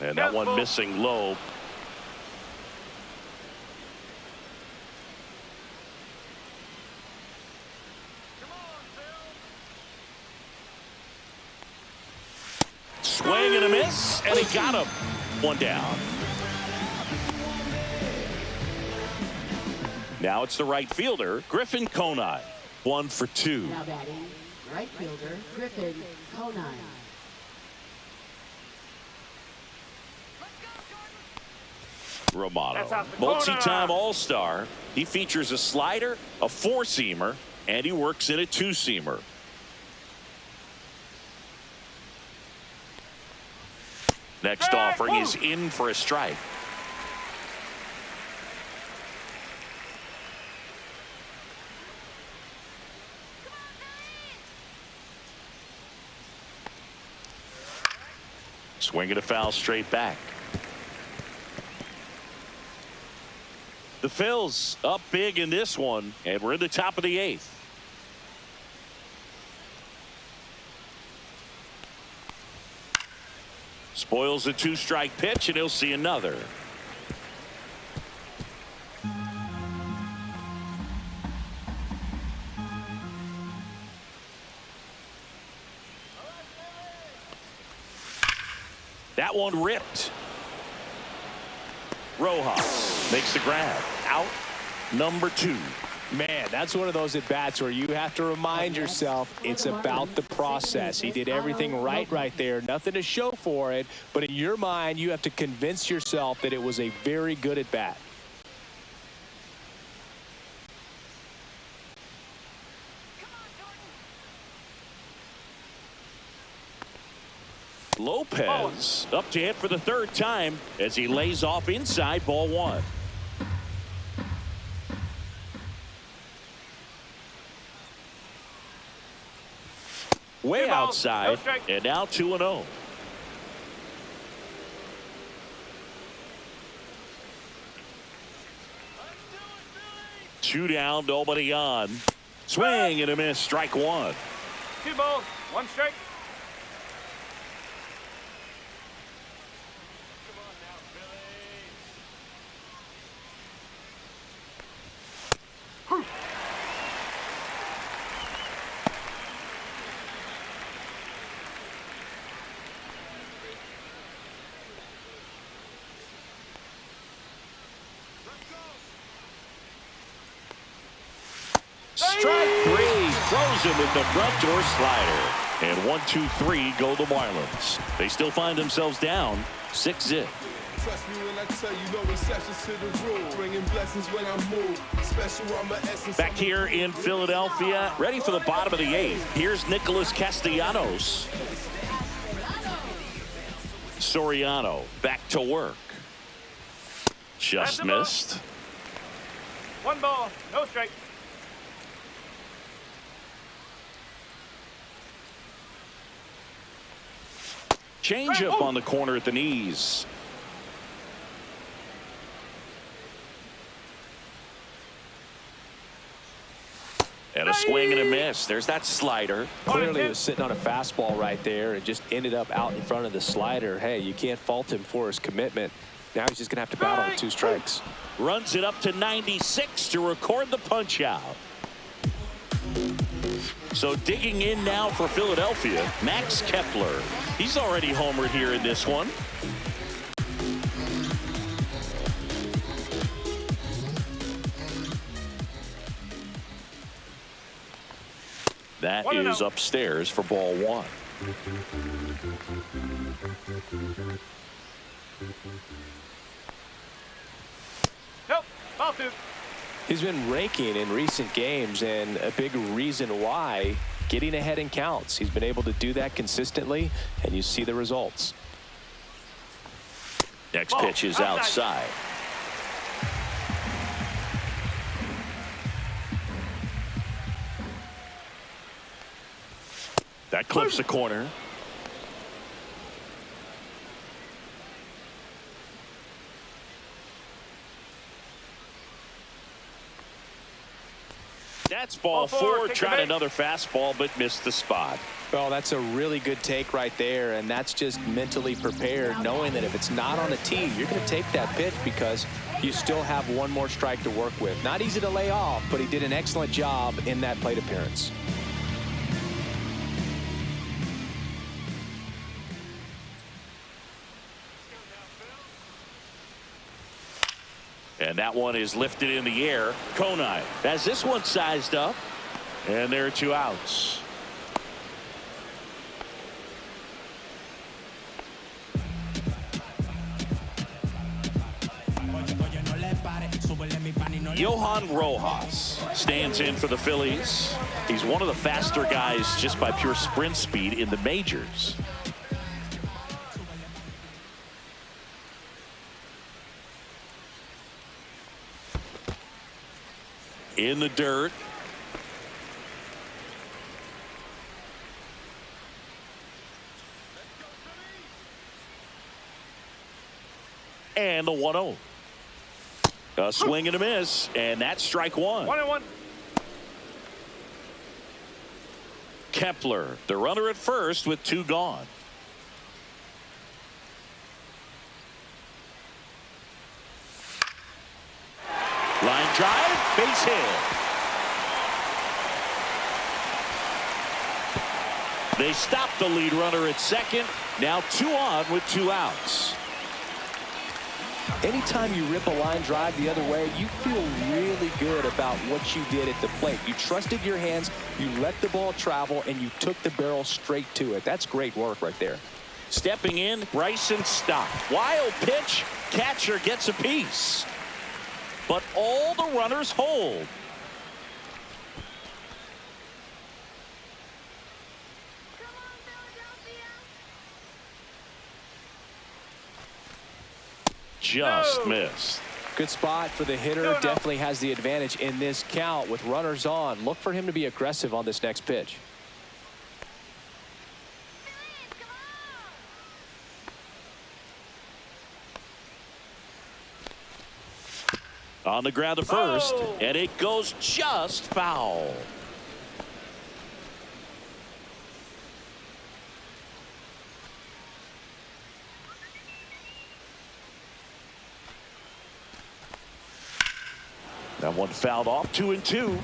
And that one missing low. Swing and a miss, and he got him. One down. Now it's the right fielder, Griffin Conine. 1 for 2. Now batting, right fielder Griffin Conine. Romano, That's off the corner. multi-time All-Star. He features a slider, a four-seamer, and he works in a two-seamer. Next offering is in for a strike. Swinging a foul straight back. The Phils up big in this one, and we're in the top of the 8th. Spoils the 2-strike pitch, and he'll see another. That one ripped. Rojas makes the grab. Out number 2. Man, that's one of those at-bats where you have to remind yourself it's about the process. He did everything right there. Nothing to show for it, but in your mind, you have to convince yourself that it was a very good at-bat. Lopez up to hit for the 3rd time as he lays off inside, ball 1. Way outside, and now 2-0. Two down, nobody on. Swing and a miss, strike 1. 2 balls, 1 strike. Strike 3, throws him with the front door slider. And 1-2-3 go the Marlins. They still find themselves down 6-0. Trust me when I tell you, no exceptions to the rule. Bringing blessings when I move. Special on my essence. Back here in Philadelphia, ready for the bottom of the 8th. Here's Nicholas Castellanos. Soriano back to work. Just missed. 1 ball, no strike. Change up on the corner at the knees. And a swing and a miss. There's that slider. Clearly he was sitting on a fastball right there and just ended up out in front of the slider. Hey, you can't fault him for his commitment. Now he's just going to have to battle with 2 strikes. Runs it up to 96 to record the punch out. So digging in now for Philadelphia, Max Kepler. He's already homered here in this one. That is upstairs for ball 1. Nope. Ball 2. He's been raking in recent games, and a big reason why, getting ahead in counts. He's been able to do that consistently, and you see the results. Next pitch is outside. That clips the corner. That's ball 4. Tried another fastball, but missed the spot. Well, that's a really good take right there, and that's just mentally prepared, knowing that if it's not on the tee, you're going to take that pitch because you still have one more strike to work with. Not easy to lay off, but he did an excellent job in that plate appearance. And that one is lifted in the air. Konai has this one sized up. And there are 2 outs. Johan Rojas stands in for the Phillies. He's one of the faster guys just by pure sprint speed in the majors. In the dirt. And the 1-0. A swing and a miss, and that's strike 1. 1-1. Kepler, the runner at first with 2 gone. Line drive, base hit. They stop the lead runner at second. Now 2 on with 2 outs. Anytime you rip a line drive the other way, you feel really good about what you did at the plate. You trusted your hands, you let the ball travel, and you took the barrel straight to it. That's great work right there. Stepping in, Bryson Stott. Wild pitch, catcher gets a piece. But all the runners hold. Just missed. Good spot for the hitter. Definitely has the advantage in this count with runners on. Look for him to be aggressive on this next pitch. On the ground to first, and it goes just foul. That one fouled off. 2-2.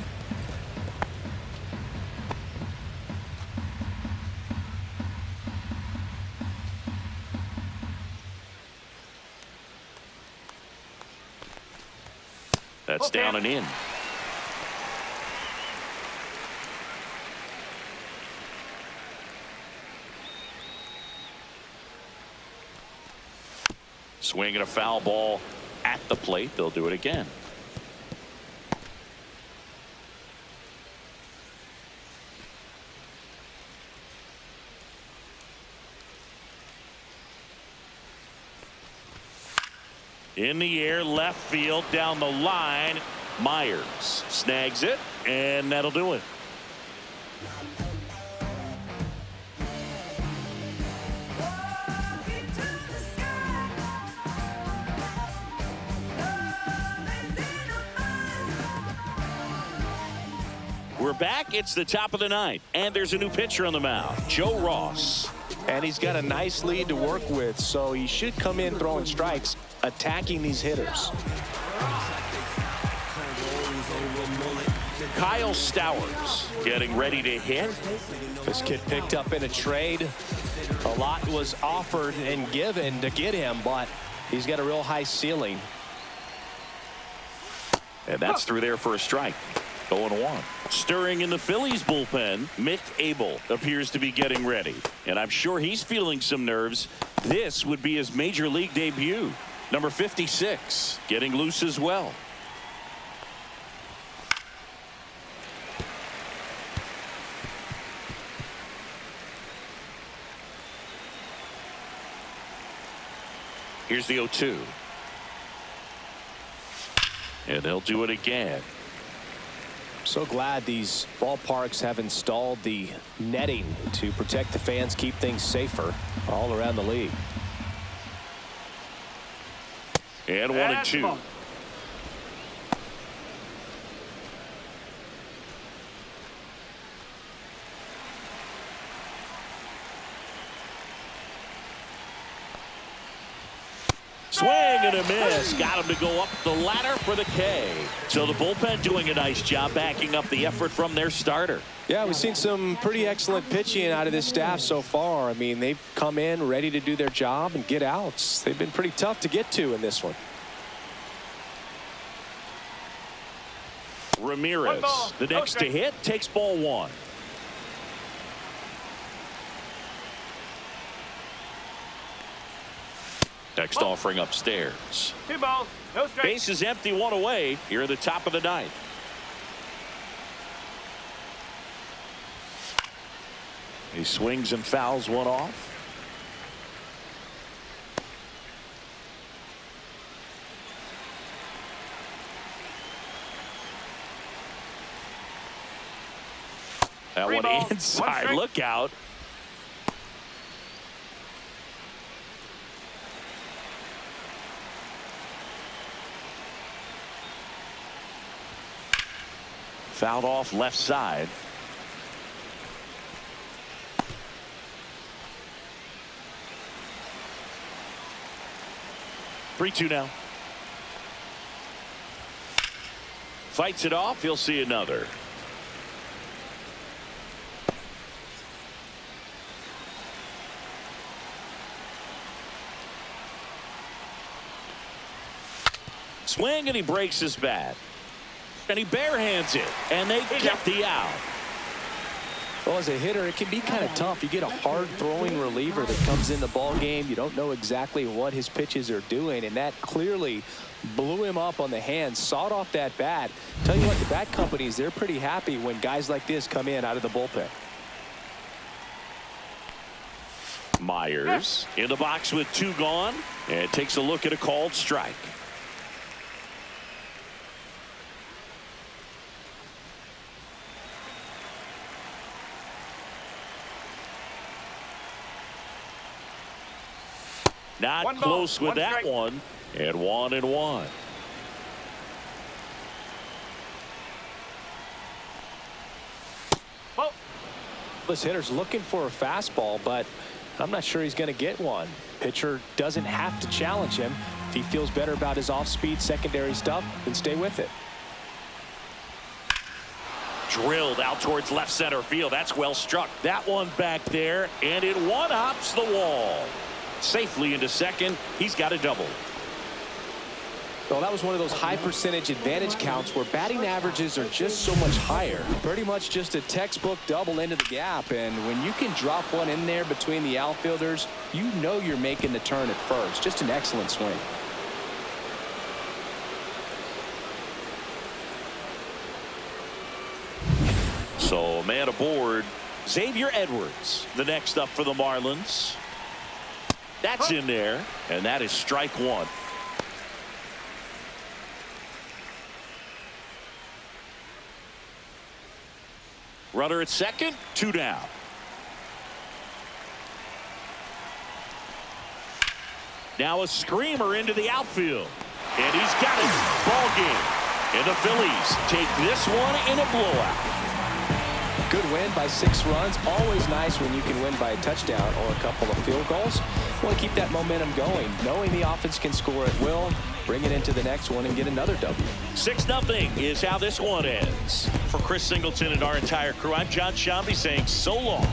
That's down and in. Swinging a foul ball at the plate. They'll do it again. In the air, left field, down the line. Myers snags it, and that'll do it. We're back. It's the top of the ninth, and there's a new pitcher on the mound, Joe Ross. And he's got a nice lead to work with, so he should come in throwing strikes, attacking these hitters. Kyle Stowers getting ready to hit. This kid picked up in a trade. A lot was offered and given to get him, but he's got a real high ceiling. And that's through there for a strike. 0-1. Stirring in the Phillies bullpen, Mick Abel appears to be getting ready. And I'm sure he's feeling some nerves. This would be his major league debut. Number 56 getting loose as well. Here's the 0-2. And they'll do it again. So glad these ballparks have installed the netting to protect the fans, keep things safer all around the league. And 1-2. Swing and a miss. Got him to go up the ladder for the K. So the bullpen doing a nice job backing up the effort from their starter. Yeah, we've seen some pretty excellent pitching out of this staff so far. I mean, they've come in ready to do their job and get outs. They've been pretty tough to get to in this one. Ramirez, the next to hit, takes ball 1. Next offering upstairs. 2 balls, no strikes. Base is empty, 1 away here at the top of the 9th. He swings and fouls 1 off. That 3 one balls, 1 inside. strike. Look out. Fouled off left side. Three-two now. Fights it off. He'll see another. Swing and he breaks his bat. And he barehands it. And they get the out. Well, as a hitter, it can be kind of tough. You get a hard-throwing reliever that comes in the ball game. You don't know exactly what his pitches are doing, and that clearly blew him up on the hands, sawed off that bat. Tell you what, the bat companies, they're pretty happy when guys like this come in out of the bullpen. Myers in the box with 2 gone and takes a look at a called strike. Not 1 ball, close with 1 that strike. one. And 1-1. Ball. This hitter's looking for a fastball, but I'm not sure he's going to get one. Pitcher doesn't have to challenge him. If he feels better about his off-speed secondary stuff, then stay with it. Drilled out towards left center field. That's well struck. That one back there, and it one-hops the wall. Safely into second. He's got a double. Well, that was one of those high percentage advantage counts where batting averages are just so much higher. Pretty much just a textbook double into the gap. And when you can drop one in there between the outfielders, you know you're making the turn at first. Just an excellent swing. So man aboard. Xavier Edwards, the next up for the Marlins. That's in there, and that is strike 1. Runner at second, 2 down. Now a screamer into the outfield, and he's got it. Ball game. And the Phillies take this one in a blowout. Good win by 6 runs. Always nice when you can win by a touchdown or a couple of field goals. Want to keep that momentum going, knowing the offense can score at will, bring it into the next one and get another W. 6-0 is how this one ends. For Chris Singleton and our entire crew, I'm John Shambi saying so long